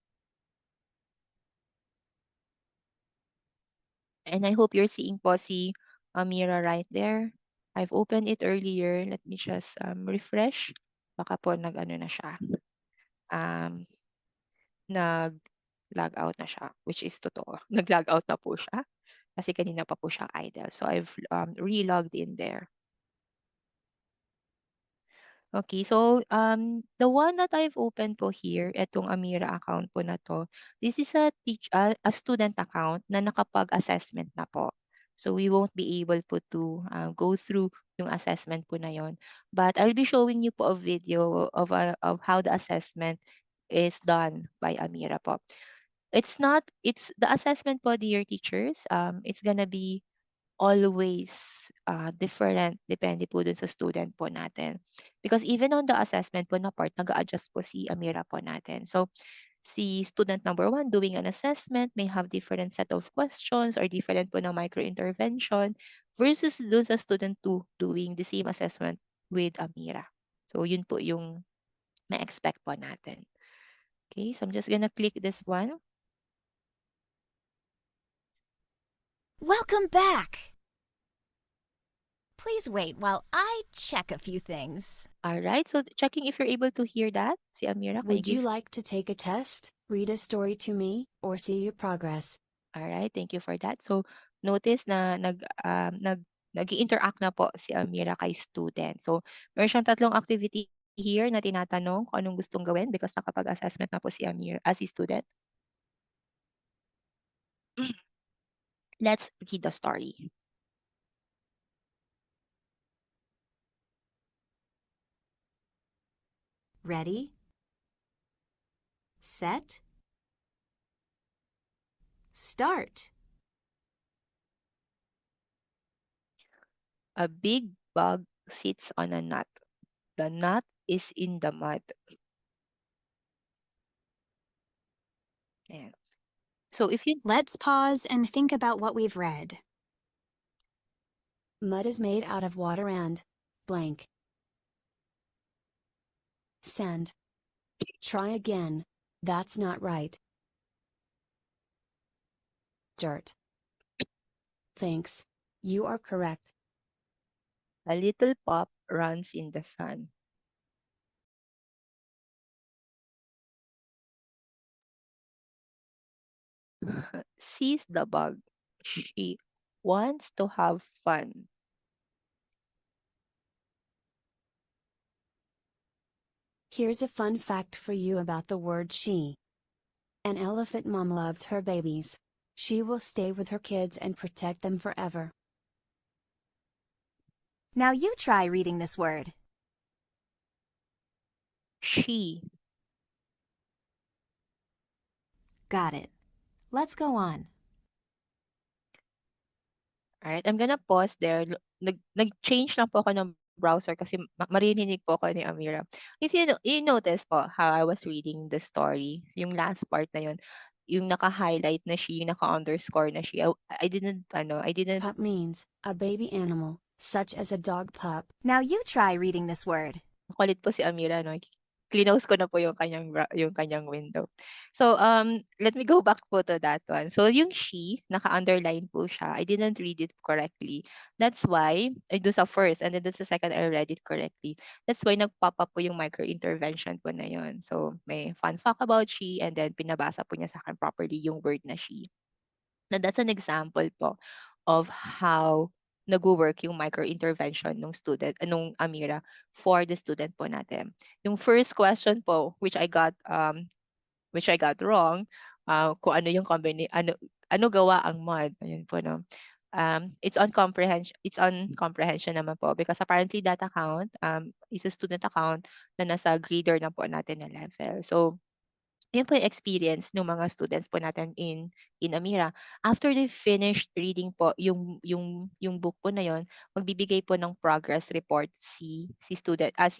S16: And I hope you're seeing po si Amira right there. I've opened it earlier. Let me just refresh. Baka po nag-ano na siya. Nag-log out na siya, which is totoo. Nag-log out na po siya kasi kanina pa po siya idle. So I've re-logged in there. Okay, so the one that I've opened po here, itong Amira account po na to, this is a student account na nakapag-assessment na po. So we won't be able po to go through yung assessment po na yon. But I'll be showing you po a video of how the assessment is done by Amira po. It's the assessment po, dear teachers, it's gonna be always different depende po dun sa student po natin. Because even on the assessment po na part, nag-a-adjust po si Amira po natin. So, si student number 1 doing an assessment may have different set of questions or different po na micro-intervention versus dun sa student 2 doing the same assessment with Amira. So, yun po yung na-expect po natin. Okay, so I'm just gonna click this one.
S17: Welcome back! Please wait while I check a few things.
S16: All right, so checking if you're able to hear that. Si Amira,
S18: would you like to take a test, read a story to me, or see your progress?
S16: All right, thank you for that. So notice na nag-interact na po si Amira kay student. So meron siyang tatlong activity here na tinatanong kung anong gustong gawin because nakapag-assessment na po si Amira as a student. Let's read the story.
S18: Ready, set, start.
S16: A big bug sits on a nut. The nut is in the mud. Yeah. So if you...
S2: Let's pause and think about what we've read.
S18: Mud is made out of water and blank. Sand. Try again. That's not right. Dirt. Thanks. You are correct.
S16: A little pup runs in the sun. Sees the bug. She wants to have fun.
S18: Here's a fun fact for you about the word she. An elephant mom loves her babies. She will stay with her kids and protect them forever.
S17: Now you try reading this word.
S16: She.
S18: Got it. Let's go on.
S16: Alright, I'm gonna pause there. Nag-change lang po ako ng browser kasi maririnig po ako ni Amira. If you notice po how I was reading the story, yung last part na yun, yung naka-highlight na she, yung naka-underscore na she. I didn't.
S18: Pup means a baby animal, such as a dog pup.
S17: Now you try reading this word.
S16: Kulit po si Amira, no? Clinose ko na po yung kanyang window. So, let me go back po to that one. So, yung she, naka-underline po siya. I didn't read it correctly. That's why, I do sa first, and then sa second, I read it correctly. That's why nag-pop up po yung micro-intervention po na yun. So, may fun fact about she, and then pinabasa po niya sa akin properly yung word na she. Now, that's an example po of how nag-work yung micro-intervention ng student, nung Amira, for the student po natin. Yung first question po, which I got wrong, kung ano yung ano gawa ang mod. Ayun po, no. It's on comprehension naman po, because apparently that account is a student account na nasa grader na po natin na level. So, yun po yung experience ng mga students po natin in Amira. After they finished reading po yung book po na yon, magbibigay po ng progress report si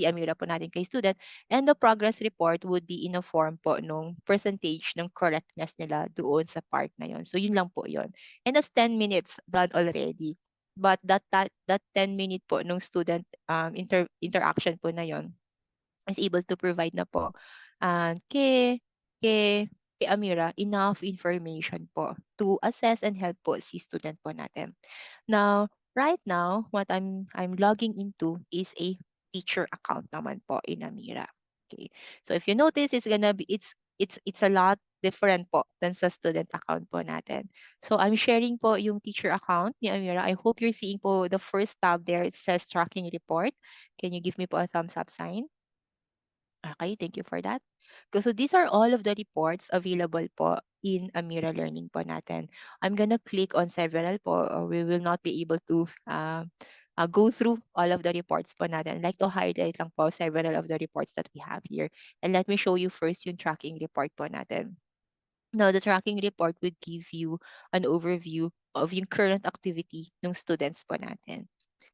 S16: Amira po natin kay student, and the progress report would be in a form po nung percentage ng correctness nila doon sa part na yon. So yun lang po yon. And that's 10 minutes done already. But that 10 minute po nung student interaction po na yon is able to provide na po kay Amira enough information po to assess and help po si student po natin. Now, right now, what I'm logging into is a teacher account naman po in Amira. Okay. So if you notice, it's a lot different po than sa student account po natin. So I'm sharing po yung teacher account ni Amira. I hope you're seeing po the first tab there. It says tracking report. Can you give me po a thumbs up sign? Okay, thank you for that. So these are all of the reports available po in Amira Learning po natin. I'm gonna click on several po, or we will not be able to go through all of the reports po natin. I'd like to highlight lang po several of the reports that we have here. And let me show you first yung tracking report po natin. Now, the tracking report would give you an overview of yung current activity ng students po natin.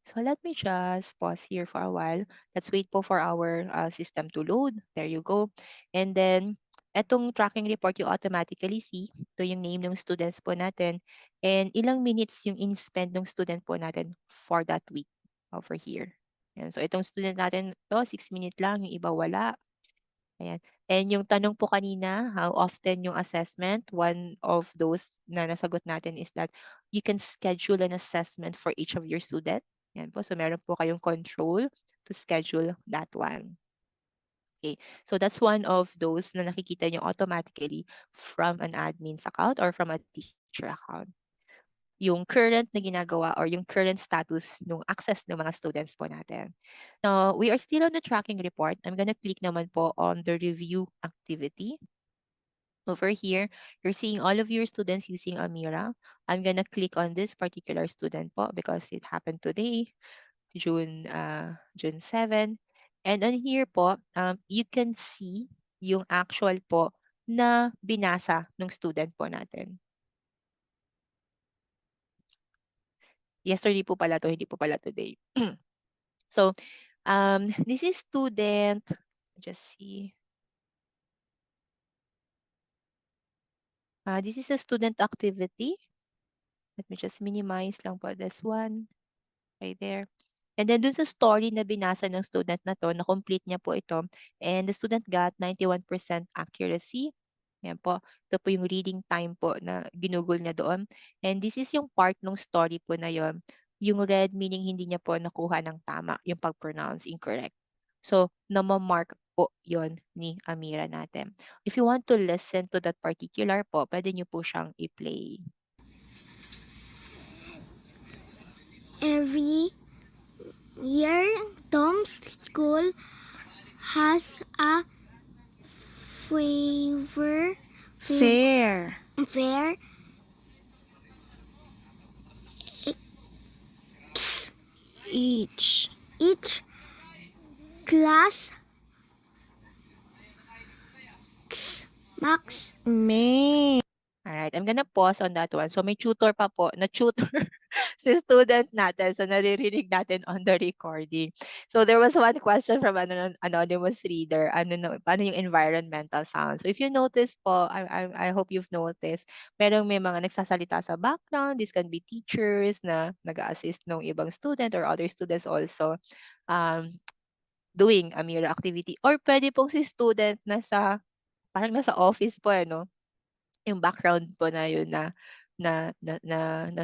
S16: So let me just pause here for a while. Let's wait po for our system to load. There you go. And then, etong tracking report you automatically see. Ito yung name ng students po natin. And ilang minutes yung in-spend ng student po natin for that week over here. Ayan. So itong student natin, 6 minutes lang. Yung iba wala. Ayan. And yung tanong po kanina, how often yung assessment, one of those na nasagot natin is that you can schedule an assessment for each of your students. Yan po. So, meron po kayong control to schedule that one. Okay. So, that's one of those na nakikita nyo automatically from an admin's account or from a teacher account. Yung current na ginagawa or yung current status ng access ng mga students po natin. Now, we are still on the tracking report. I'm gonna click naman po on the review activity. Over here, you're seeing all of your students using Amira. I'm gonna click on this particular student po because it happened today, June 7. And on here po, you can see yung actual po na binasa ng student po natin. Yesterday po pala to, hindi po pala today. So, this is student, just see. This is a student activity. Let me just minimize lang po this one. Right there. And then dun sa story na binasa ng student na to, na-complete niya po ito. And the student got 91% accuracy. Yan po. Ito po yung reading time po na ginugol niya doon. And this is yung part ng story po na yon. Yung red meaning hindi niya po nakuha ng tama, yung pag-pronounce incorrect. So, namamark po yon ni Amira natin. If you want to listen to that particular po, pwede nyo po siyang i-play.
S19: Every year, Tom's school has a fair. Each class max.
S16: Alright, I'm gonna pause on that one. So may tutor pa po, na-tutor si student natin. So naririnig natin on the recording. So there was one question from an anonymous reader. Paano yung environmental sound? So if you notice po, I hope you've noticed, may mga nagsasalita sa background. This can be teachers na nag-assist ng ibang student or other students also doing a mirror activity. Or pwede pong si student parang nasa office po, yung background po na yun na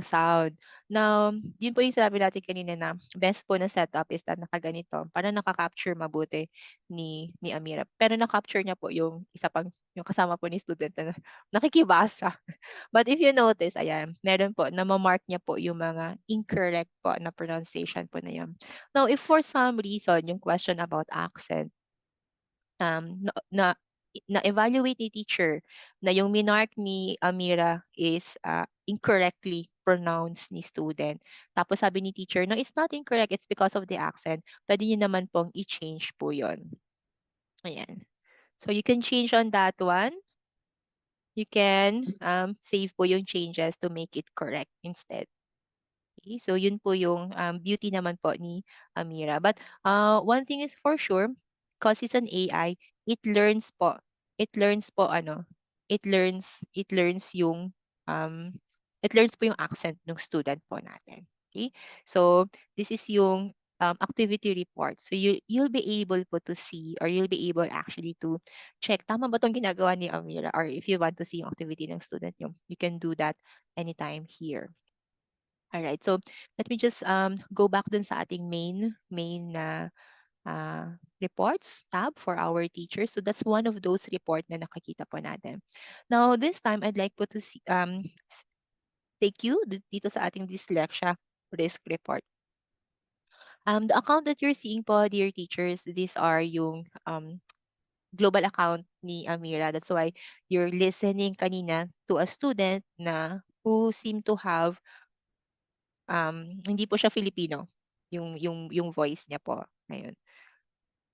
S16: sound. Now, yun po yung sinabi natin kanina na best po na setup is that nakaganito para naka-capture mabuti ni Amira. Pero na-capture niya po yung yung kasama po ni student na nakikibasa. But if you notice, ayan, meron po, na-mark niya po yung mga incorrect po na pronunciation po na yun. Now, if for some reason, yung question about accent, na-evaluate ni teacher na yung minark ni Amira is incorrectly pronounced ni student. Tapos sabi ni teacher, no, it's not incorrect, it's because of the accent. Pwede nyo naman pong i-change po yun. Ayan. So you can change on that one. You can save po yung changes to make it correct instead. Okay, so yun po yung beauty naman po ni Amira. But one thing is for sure, because it's an AI, it learns po yung accent ng student po natin. Okay? So this is yung activity report. So you'll be able po to see, or you'll be able actually to check, tama ba itong ginagawa ni Amira? Or if you want to see yung activity ng student nyo, you can do that anytime here. Alright, so let me just go back dun sa ating main reports tab for our teachers. So that's one of those report na nakikita po natin. Now, this time, I'd like po to take you dito sa ating dyslexia risk report. The account that you're seeing po, dear teachers, these are yung global account ni Amira. That's why you're listening kanina to a student who seem to have hindi po siya Filipino, yung voice niya po. Ayun.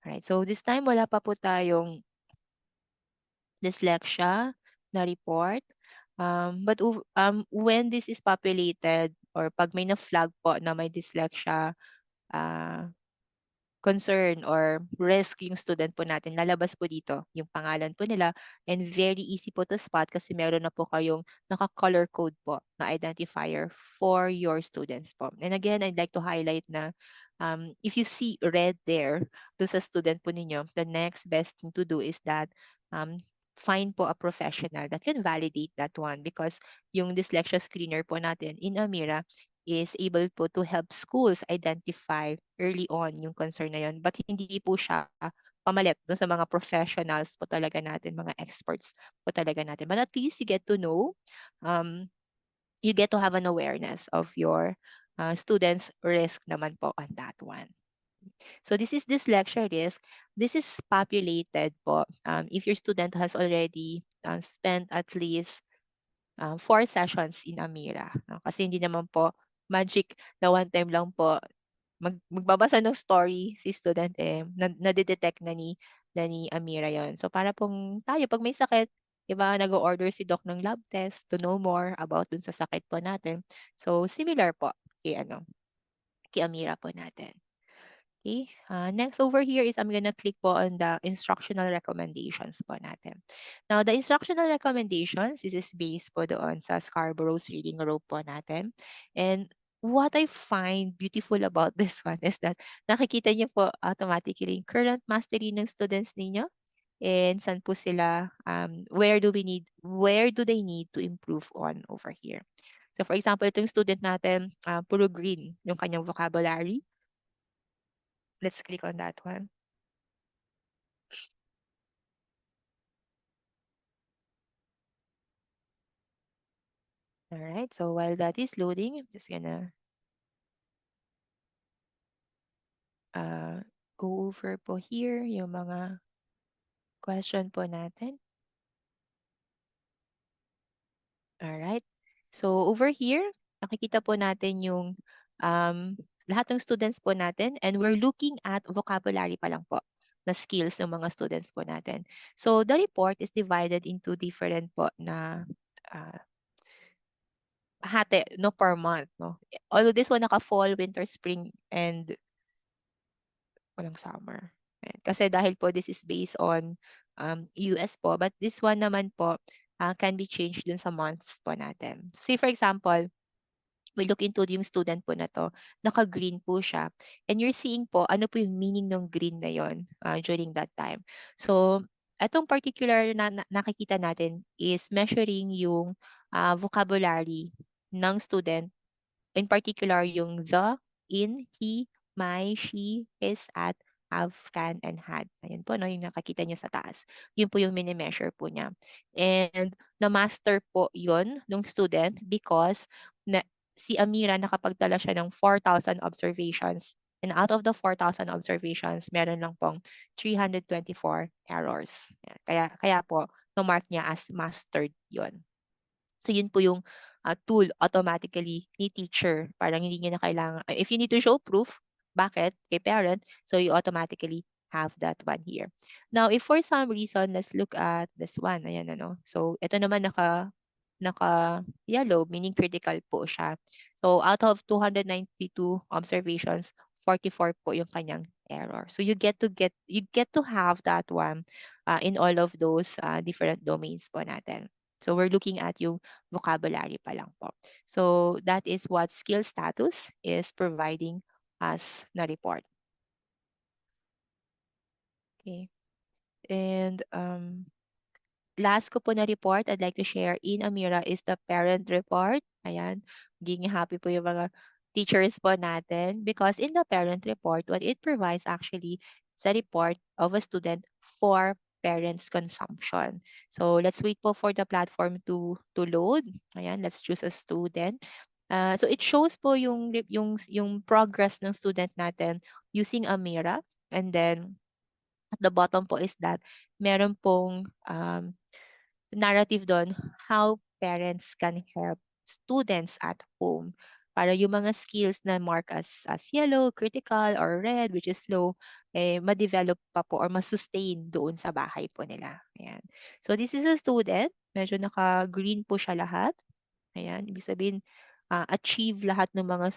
S16: Alright, so this time wala pa po tayong dyslexia na report. But when this is populated, or pag may na-flag po na may dyslexia concern or risk yung student po natin, lalabas po dito yung pangalan po nila, and very easy po to spot kasi meron na po kayong naka-color code po na identifier for your students po. And again, I'd like to highlight na if you see red there dun sa student po ninyo, the next best thing to do is that find po a professional that can validate that one, because yung dyslexia screener po natin in Amira is able po to help schools identify early on yung concern na yun. But hindi po siya pamalit doon sa mga professionals po talaga natin, mga experts po talaga natin. But at least you get to know, you get to have an awareness of your students' risk naman po on that one. So this is dyslexia risk. This is populated po if your student has already spent at least 4 sessions in Amira. No? Kasi hindi naman po magic na one time lang po magbabasa ng story si student na-detect na ni Amira yon. So para pong tayo, pag may sakit, diba, nag-order si doc ng lab test to know more about dun sa sakit po natin. So similar po kay Amira po natin. Okay, next over here is I'm gonna click po on the instructional recommendations po natin. Now, the instructional recommendations, this is based po doon sa Scarborough's reading rope po natin. And what I find beautiful about this one is that nakikita niyo po automatically yung current mastery ng students ninyo, and saan po sila, where do they need to improve on over here. So for example, ito yung student natin, puro green yung kanyang vocabulary. Let's click on that one. All right, so while that is loading, I'm just gonna go over po here yung mga question po natin. All right, so over here, nakikita po natin yung lahat ng students po natin, and we're looking at vocabulary pa lang po na skills ng mga students po natin. So the report is divided into different po na hati, no, per month, no? Although this one naka-fall, winter, spring, and walang summer. Ayan. Kasi dahil po this is based on US po, but this one naman po can be changed dun sa months po natin. Say for example, we look into yung student po na to, naka-green po siya. And you're seeing po, ano po yung meaning ng green na yon during that time. So, itong particular na nakikita natin is measuring yung vocabulary ng student, in particular yung the, in, he, my, she, his, at, have, can, and had. Ayan po, no, yung nakakita niyo sa taas. Yun po yung mini-measure po niya. And na-master po yun ng student because si Amira nakapagtala siya ng 4,000 observations. And out of the 4,000 observations, meron lang pong 324 errors. Kaya po, no-mark niya as mastered yun. So yun po yung tool automatically ni teacher. Parang hindi niya na kailangan, if you need to show proof, bakit? Kay parent, so you automatically have that one here. Now, if for some reason, let's look at this one. Ayan, ano. So, ito naman naka-yellow, meaning critical po siya. So, out of 292 observations, 44 po yung kanyang error. So, you get to have that one in all of those different domains po natin. So, we're looking at yung vocabulary pa lang po. So, that is what skill status is providing us na report. Okay. And last ko po na report I'd like to share in Amira is the parent report. Ayan. Magiging happy po yung mga teachers po natin because in the parent report, what it provides actually is a report of a student for parents' consumption. So let's wait po for the platform to load. Ayan, let's choose a student. So it shows po yung progress ng student natin using Amira. And then at the bottom po is that meron pong narrative doon how parents can help students at home para yung mga skills na mark as yellow, critical, or red, which is low, ma-develop pa po or ma-sustain doon sa bahay po nila. Ayan. So this is a student. Medyo naka-green po siya lahat. Ayan. Ibig sabihin, achieve lahat ng mga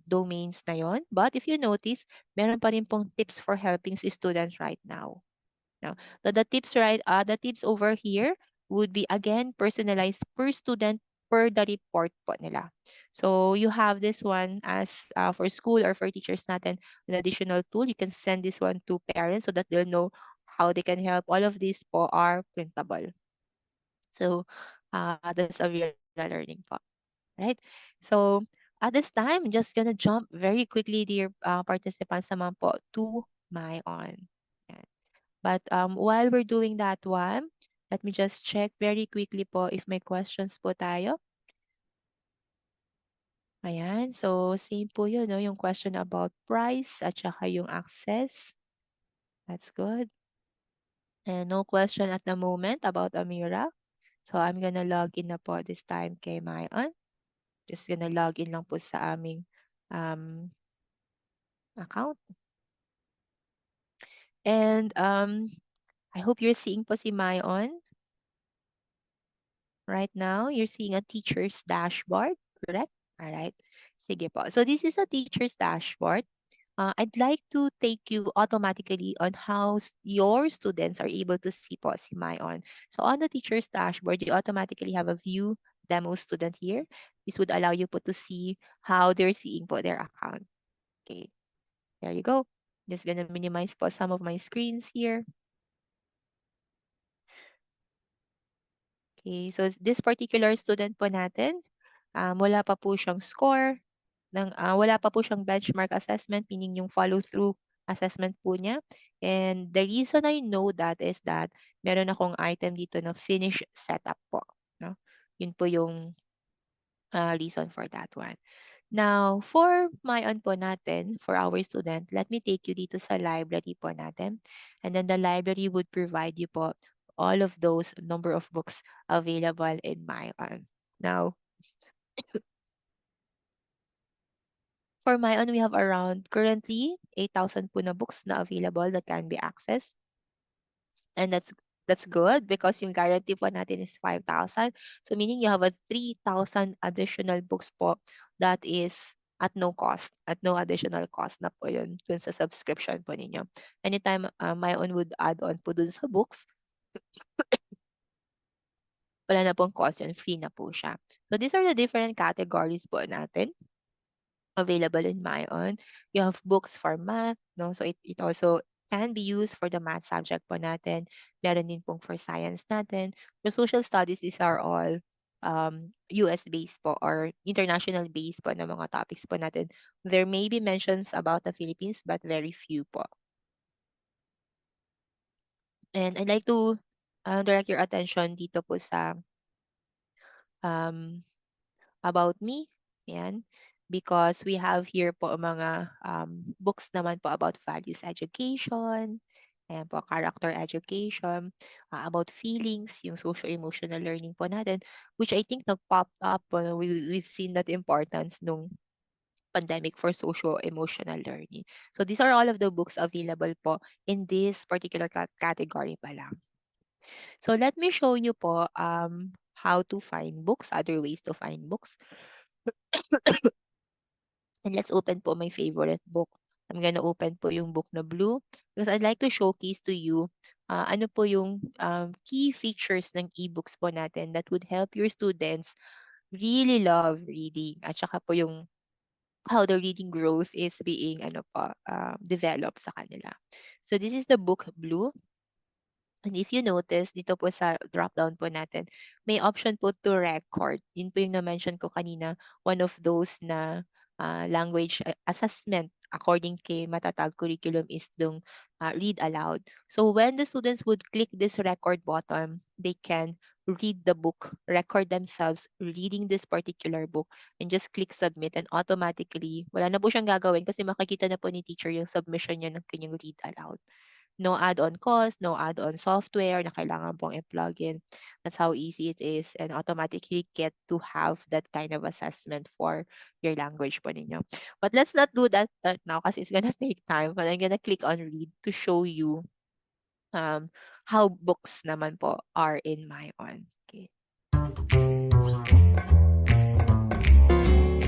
S16: domains na yon. But if you notice, meron pa rin pong tips for helping si student right now. Now, the tips over here would be again personalized per student per the report po nila. So you have this one as for school or for teachers natin, an additional tool. You can send this one to parents so that they'll know how they can help. All of these po are printable. So that's a real learning po. Right? So at this time, I'm just gonna jump very quickly, dear participants naman po, to MyOn. But while we're doing that one, let me just check very quickly po if may questions po tayo. Ayan, so same po yun, no? Yung question about price at saka yung access. That's good. And no question at the moment about Amira. So I'm gonna log in na po this time kay MyOn. Just gonna log in lang po sa aming account. And I hope you're seeing po si MyOn. Right now, you're seeing a teacher's dashboard, correct? All right. Sige po. So this is a teacher's dashboard. I'd like to take you automatically on how your students are able to see po si MyOn. So on the teacher's dashboard, you automatically have a view demo student here. This would allow you po to see how they're seeing po their account. Okay. There you go. Just gonna minimize po some of my screens here. Okay, so this particular student po natin, wala pa po siyang score, wala pa po siyang benchmark assessment, meaning yung follow-through assessment po niya. And the reason I know that is that meron akong item dito na finish setup po. No? Yun po yung reason for that one. Now, for MyOn po natin, for our student, let me take you dito sa library po natin. And then the library would provide you po all of those number of books available in MyOn. Now, for MyOn, we have around currently 8,000 po na books na available that can be accessed. And that's that's good because yung guarantee po natin is 5,000. So meaning you have a 3,000 additional books po that is at no cost, at no additional cost na po yun dun sa subscription po ninyo. Anytime my own would add on po dun sa books, wala na pong cost yun, free na po siya. So these are the different categories po natin available in MyOn. You have books for math, no? So it also can be used for the math subject po natin. Meron din pong for science natin. For social studies, these are all US-based po or international based po na mga topics po natin. There may be mentions about the Philippines but very few po. And I'd like to direct your attention dito po sa about me. Yan. Because we have here po mga books naman po about values education, and po character education, about feelings, yung socio-emotional learning po natin, which I think nag-popped up. We've seen that importance nung pandemic for socio-emotional learning. So these are all of the books available po in this particular category pa lang. So let me show you po how to find books, other ways to find books. And let's open po my favorite book. I'm gonna open po yung book na blue because I'd like to showcase to you ano po yung key features ng ebooks po natin that would help your students really love reading at saka po yung how the reading growth is being developed sa kanila. So this is the book blue. And if you notice, dito po sa drop-down po natin, may option po to record. Yun po yung na-mention ko kanina, one of those na language assessment according kay Matatag curriculum is dong read aloud. So when the students would click this record button, they can read the book, record themselves reading this particular book, and just click submit and automatically, wala na po siyang gagawin kasi makikita na po ni teacher yung submission niya ng kanyang read aloud. No add-on cost, no add-on software na kailangan pong i-plug in. That's how easy it is and automatically get to have that kind of assessment for your language po ninyo. But let's not do that now kasi it's gonna take time. But I'm gonna click on read to show you how books naman po are in MyOn. Okay.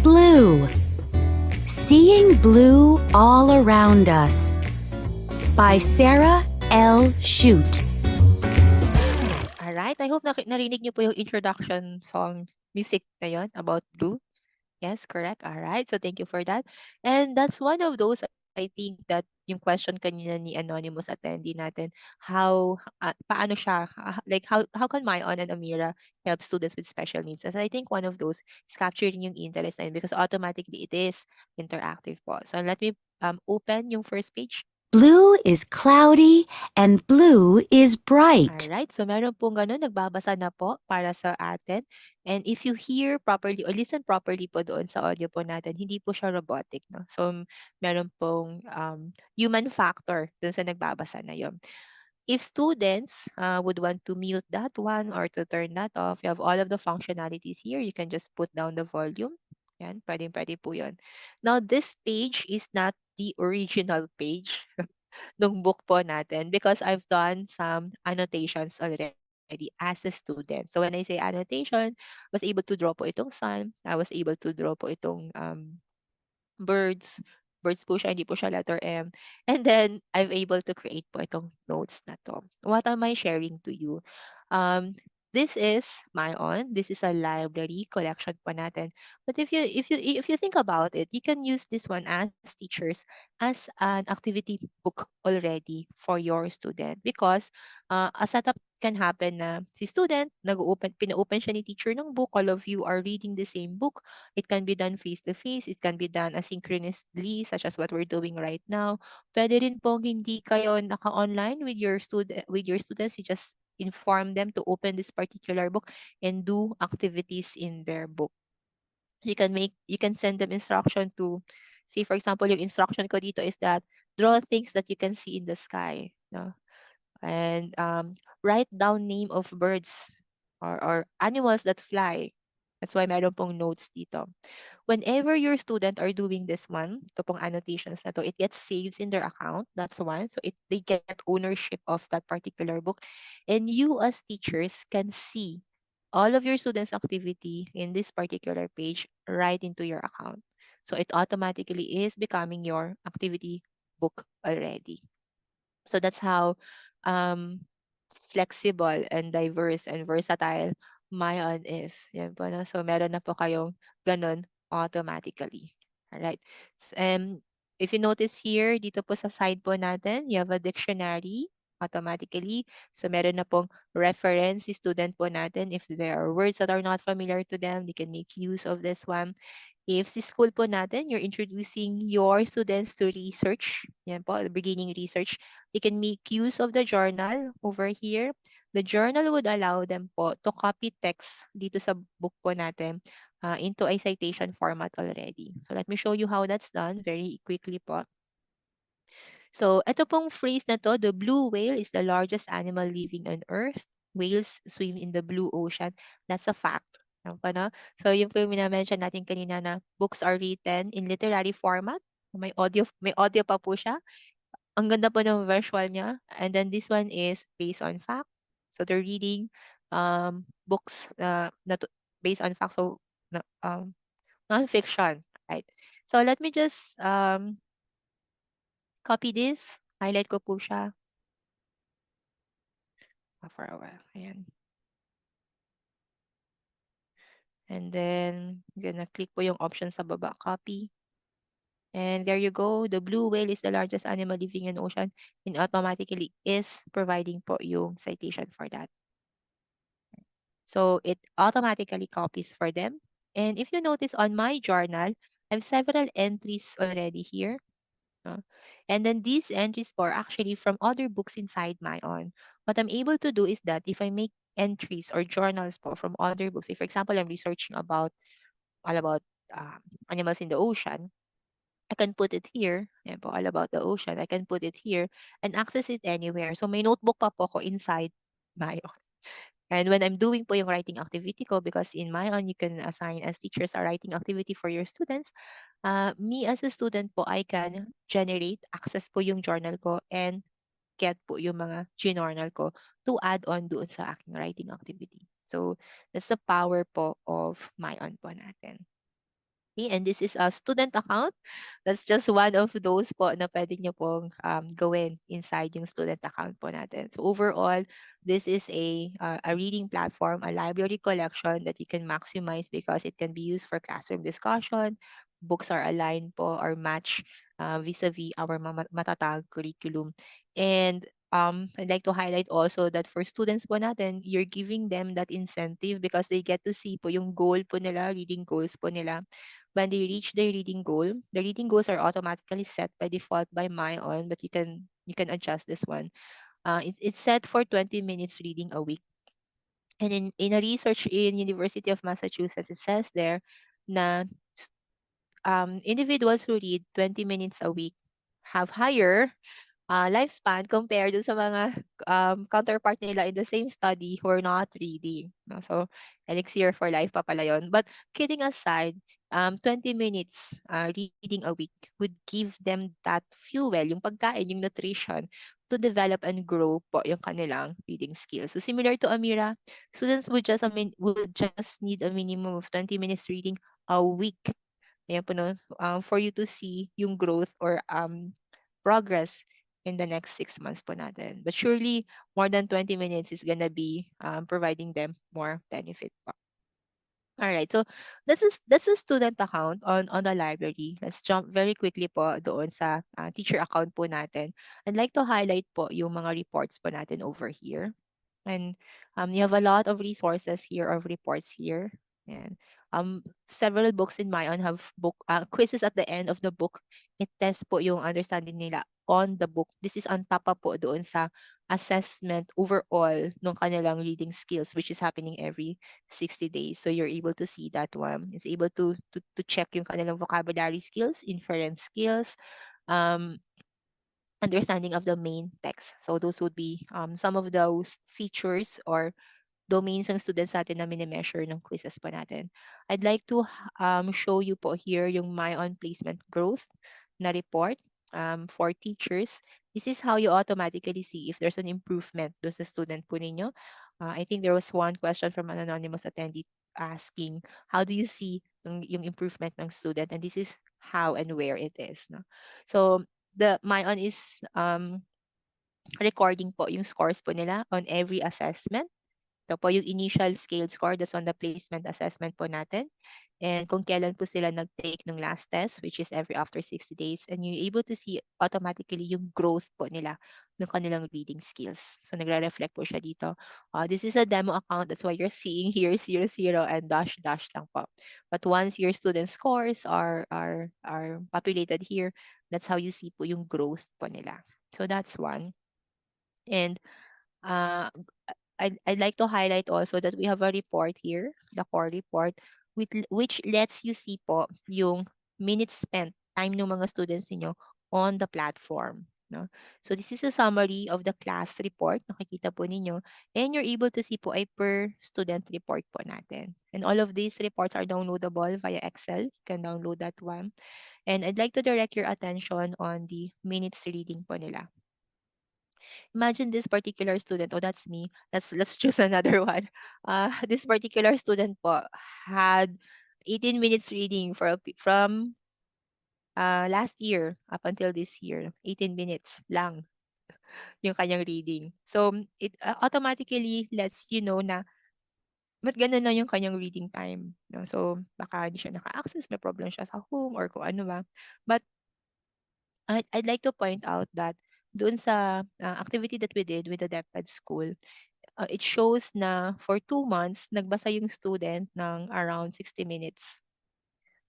S20: Blue. Seeing blue all around us. By Sarah L. Shute.
S16: Alright, I hope narinig niyo po yung introduction song music na yun about blue. Yes, correct. Alright, so thank you for that. And that's one of those, I think that yung question kanina ni anonymous attendee natin, how, paano siya, like how can MyOn and Amira help students with special needs? As I think one of those is capturing yung interest na yun because automatically it is interactive po. So let me open yung first page.
S20: Blue is cloudy and blue is bright.
S16: Alright, so meron pong ganun, nagbabasa na po para sa atin. And if you hear properly or listen properly po doon sa audio po natin, hindi po siya robotic, no? So meron pong human factor doon sa nagbabasa na yun. If students would want to mute that one or to turn that off, you have all of the functionalities here. You can just put down the volume. Yan, pwede po yun. Now, this page is not the original page ng book po natin because I've done some annotations already as a student. So when I say annotation, I was able to draw po itong sun. I was able to draw po itong birds. Birds po siya, hindi po siya letter M. And then, I'm able to create po itong notes na to. What am I sharing to you? This is MyOn. This is a library collection po natin. But if you think about it, you can use this one as teachers as an activity book already for your student because a setup can happen na si student pina-open siya ni teacher ng book, all of you are reading the same book. It can be done face to face, it can be done asynchronously such as what we're doing right now. Pwede rin pong hindi kayo naka-online with your students, you just inform them to open this particular book and do activities in their book. You can send them instruction to, say for example, yung instruction ko dito is that draw things that you can see in the sky, no? And write down name of birds or animals that fly. That's why meron pong notes dito. Whenever your student are doing this one, ito pong annotations na to, it gets saved in their account. That's one. So they get ownership of that particular book. And you as teachers can see all of your students' activity in this particular page right into your account. So it automatically is becoming your activity book already. So that's how flexible and diverse and versatile Mayon is. Yan po, no? So meron na po kayong ganun automatically. Alright. If you notice here, dito po sa side po natin, you have a dictionary automatically. So meron na pong reference si student po natin. If there are words that are not familiar to them, they can make use of this one. If si school po natin, you're introducing your students to research, yan po, beginning research, they can make use of the journal over here. The journal would allow them po to copy text dito sa book po natin into a citation format already. So let me show you how that's done very quickly po. So ito pong phrase na to, the blue whale is the largest animal living on Earth. Whales swim in the blue ocean. That's a fact. Ano pa, no? So yung po yung minamention natin kanina na books are written in literary format. May audio pa po siya. Ang ganda po ng visual niya. And then this one is based on fact. So they're reading books based on fact. So non-fiction, right? So let me just copy this. Highlight ko po siya. For a while. Ayan. And then, I'm gonna click po yung option sa baba, copy. And there you go. The blue whale is the largest animal living in the ocean and automatically is providing po yung citation for that. So it automatically copies for them. And if you notice on my journal, I have several entries already here. And then these entries are actually from other books inside Mayon. What I'm able to do is that if I make entries or journals po from other books, if for example, I'm researching all about animals in the ocean, I can put it here. Yan po, all about the ocean. I can put it here and access it anywhere. So may notebook pa po ko inside Mayon. And when I'm doing po yung writing activity ko, because in Mayon, you can assign as teachers a writing activity for your students, me as a student po, I can generate, access po yung journal ko and get po yung mga journal ko to add on doon sa aking writing activity. So that's the power po of Mayon po natin. Okay, and this is a student account. That's just one of those po na pwede nyo pong gawin inside yung student account po natin. So overall, this is a reading platform, a library collection that you can maximize because it can be used for classroom discussion. Books are aligned po or match vis-a-vis our matatag curriculum. And I'd like to highlight also that for students po natin, you're giving them that incentive because they get to see po yung goal po nila, reading goals po nila. When they reach their reading goal, the reading goals are automatically set by default by Mayon, but you can adjust this one. It's set for 20 minutes reading a week. And in a research in University of Massachusetts, it says there na individuals who read 20 minutes a week have higher lifespan compared sa mga counterpart nila in the same study who are not reading. No? So, elixir for life pa pala yun. But kidding aside, 20 minutes reading a week would give them that fuel, yung pagkain, yung nutrition, to develop and grow po yung kanilang reading skills. So, similar to Amira, students would just need a minimum of 20 minutes reading a week. Ayan po, no? For you to see yung growth or progress in the next 6 months po natin. But surely, more than 20 minutes is gonna be providing them more benefit po. Alright, so that's a student account on the library. Let's jump very quickly po doon sa teacher account po natin. I'd like to highlight po yung mga reports po natin over here. And you have a lot of resources here, of reports here. And several books in Mayon have quizzes at the end of the book. It tests po yung understanding nila on the book. This is on top pa po doon sa assessment overall ng kanilang reading skills, which is happening every 60 days. So you're able to see that one. It's able to check yung kanilang vocabulary skills, inference skills, understanding of the main text. So those would be some of those features or domains ng students natin na mini-measure ng quizzes po natin. I'd like to show you po here yung MyOn Placement Growth na report for teachers. This is how you automatically see if there's an improvement doon sa student po ninyo. I think there was one question from an anonymous attendee asking, how do you see yung improvement ng student? And this is how and where it is. No? So the MyOn is recording po yung scores po nila on every assessment. Ito po yung initial scale score, that's on the placement assessment po natin. And kung kailan po sila nag-take ng last test, which is every after 60 days. And you're able to see automatically yung growth po nila ng kanilang reading skills. So nagre-reflect po siya dito. This is a demo account, that's why you're seeing here 00 and dash lang po. But once your student scores are populated here, that's how you see po yung growth po nila. So that's one. And I'd like to highlight also that we have a report here, the core report, which lets you see po yung minutes spent, time ng mga students niyo on the platform. No? So this is a summary of the class report, nakikita po ninyo, and you're able to see po ay per student report po natin. And all of these reports are downloadable via Excel. You can download that one. And I'd like to direct your attention on the minutes reading po nila. Imagine this particular student, oh, that's me. Let's choose another one. This particular student po had 18 minutes reading from last year up until this year. 18 minutes lang yung kanyang reading. So it automatically lets you know na ba't ganun na yung kanyang reading time. No? So baka hindi siya naka-access, may problem siya sa home or kung ano ba. But I'd like to point out that doon sa activity that we did with the DepEd school, it shows na for 2 months, nagbasa yung student ng around 60 minutes.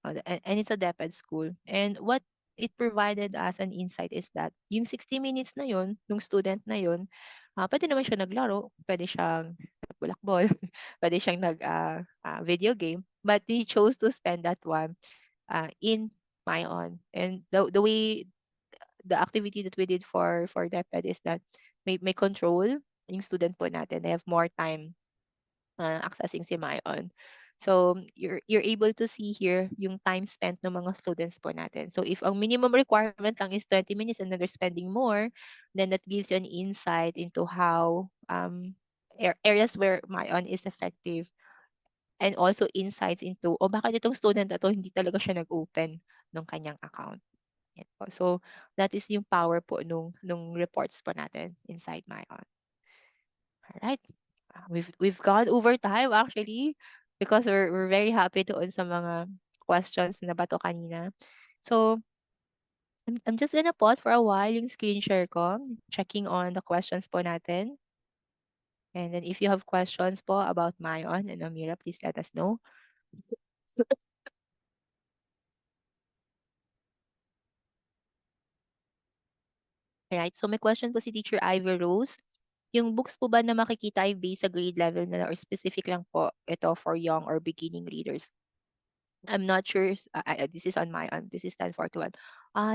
S16: And it's a DepEd school. And what it provided as an insight is that yung 60 minutes na yun, yung student na yun, pwede naman siya naglaro, pwede siyang bulakbol, pwede siyang video game, but he chose to spend that one in MyOn. And the way the activity that we did for DepEd is that may control yung student po natin. They have more time accessing si MyOn. So you're able to see here yung time spent ng mga students po natin. So if ang minimum requirement lang is 20 minutes and then they're spending more, then that gives you an insight into how areas where MyOn is effective, and also insights into, bakit itong student na to hindi talaga siya nag-open ng kanyang account. So that is yung power po nung reports po natin inside MyOn. All right. We've gone over time actually because we're very happy doon sa mga questions na bato kanina. So I'm just gonna pause for a while yung screen share ko, checking on the questions po natin. And then if you have questions po about MyOn and Amira, please let us know. Alright, so may question po si Teacher Ivy Rose. Yung books po ba na makikita ay based sa grade level nila or specific lang po ito for young or beginning readers? I'm not sure. This is on MyOn. This is 1041.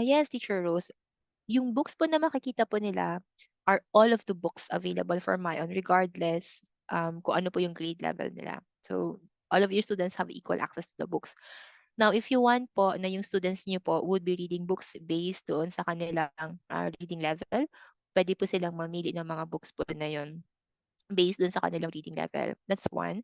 S16: Yes, Teacher Rose. Yung books po na makikita po nila are all of the books available for MyOn regardless kung ano po yung grade level nila. So all of your students have equal access to the books. Now, if you want po na yung students niyo po would be reading books based doon sa kanilang reading level, pwede po silang mamili ng mga books po na yun based doon sa kanilang reading level. That's one.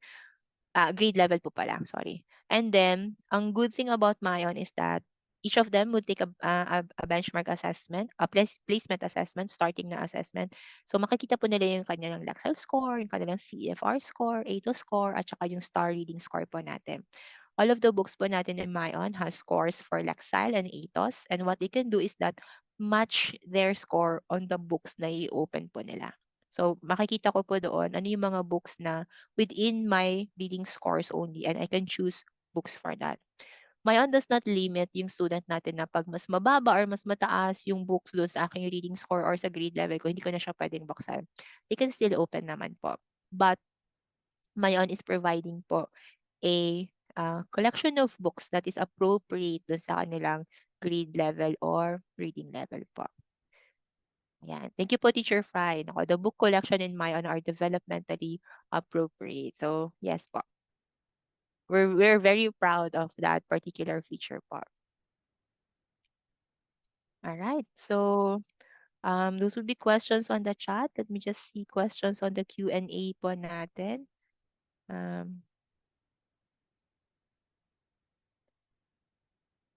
S16: Grade level po pala, sorry. And then, ang good thing about MyOn is that each of them would take a benchmark assessment, a placement assessment, starting na assessment. So makikita po nila yung kanilang Lexile score, yung kanilang CFR score, ATO score, at saka yung star reading score po natin. All of the books po natin in MyOn has scores for Lexile and ATOS, and what they can do is that match their score on the books na i-open po nila. So makikita ko po doon ano yung mga books na within my reading scores only, and I can choose books for that. MyOn does not limit yung student natin na pag mas mababa or mas mataas yung books doon sa aking reading score or sa grade level ko, hindi ko na siya pwedeng buksan. They can still open naman po. But MyOn is providing po a collection of books that is appropriate doon sa kanilang grade level or reading level po. Yan. Thank you po, Teacher Fry. Nako, the book collection in Mayon are developmentally appropriate. So, yes po. We're very proud of that particular feature po. All right. So, those would be questions on the chat. Let me just see questions on the Q&A po natin.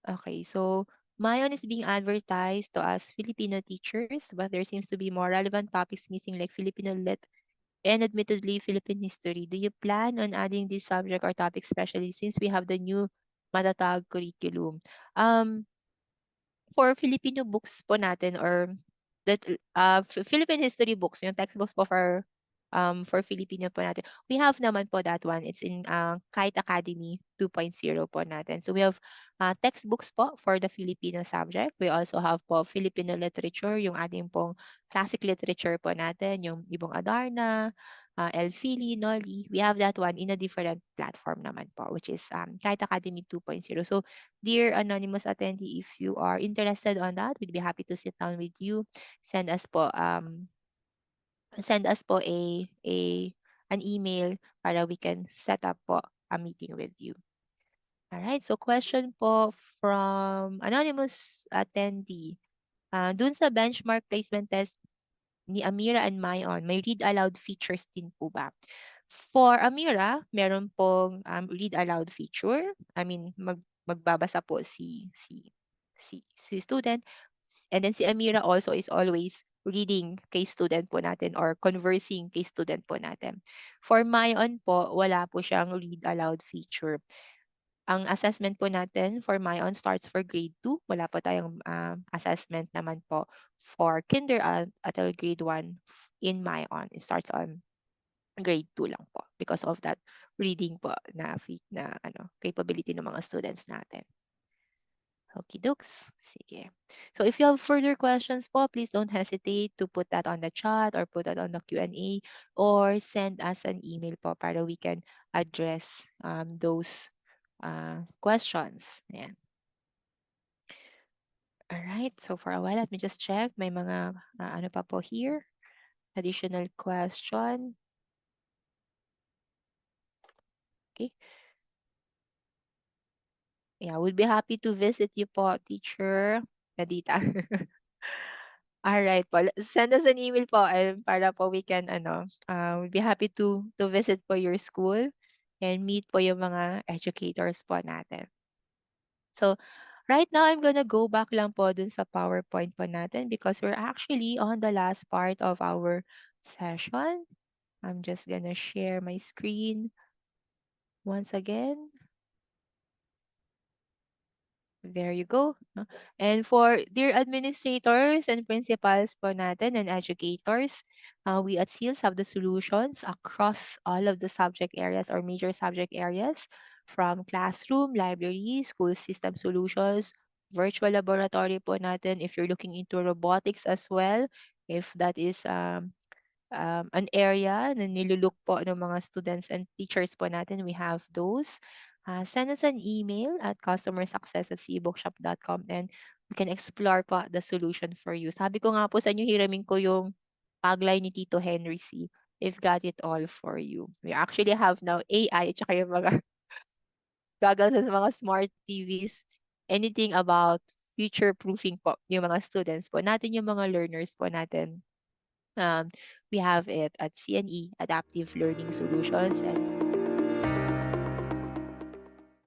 S16: Okay, so Mayon is being advertised to us Filipino teachers, but there seems to be more relevant topics missing like Filipino lit and admittedly Philippine history. Do you plan on adding this subject or topic especially since we have the new Matatag curriculum? For Filipino books po natin or that Philippine history books, yung textbooks po for Filipino po natin. We have naman po that one. It's in Kite Academy 2.0 po natin. So we have textbooks po for the Filipino subject. We also have po Filipino literature, yung ating pong classic literature po natin, yung Ibong Adarna, El Fili, Noli. We have that one in a different platform naman po, which is Kite Academy 2.0. So dear anonymous attendee, if you are interested on that, we'd be happy to sit down with you. Send us po an email para we can set up po a meeting with you. All right, so question po from anonymous attendee. Dun sa benchmark placement test ni Amira and Mayon, may read aloud features din po ba? For Amira, meron pong read aloud feature. I mean, magbabasa po si student. And then si Amira also is always reading kay student po natin or conversing kay student po natin. For Mayon po, wala po siyang read aloud feature. Ang assessment po natin for Mayon starts for grade 2. Wala po tayong assessment naman po for kinder until grade 1 in Mayon. It starts on grade 2 lang po because of that reading po na capability ng mga students natin. Okie dokes. Sige. So if you have further questions po, please don't hesitate to put that on the chat or put that on the Q&A or send us an email po para we can address those questions. Ayan. All right. So for a while, let me just check. May mga ano pa po here. Additional question. Okay. Yeah, we'd be happy to visit you po, Teacher Nadita. All right po. Send us an email po para po we can we'd be happy to visit po your school and meet po yung mga educators po natin. So right now, I'm gonna go back lang po dun sa PowerPoint po natin because we're actually on the last part of our session. I'm just gonna share my screen once again. There you go. And for dear administrators and principals po natin and educators, we at SEALS have the solutions across all of the subject areas or major subject areas from classroom, library, school system solutions, virtual laboratory po natin. If you're looking into robotics as well, if that is an area na nilulok po ng mga students and teachers po natin, we have those. Send us an email at customersuccess@cbookshop.com and we can explore po the solution for you. Sabi ko nga po sa inyo, hiramin ko yung tagline ni Tito Henry C. We've got it all for you. We actually have now AI at saka yung mga goggles sa mga smart TVs. Anything about future-proofing po yung mga students po natin, yung mga learners po natin. We have it at CNE Adaptive Learning Solutions and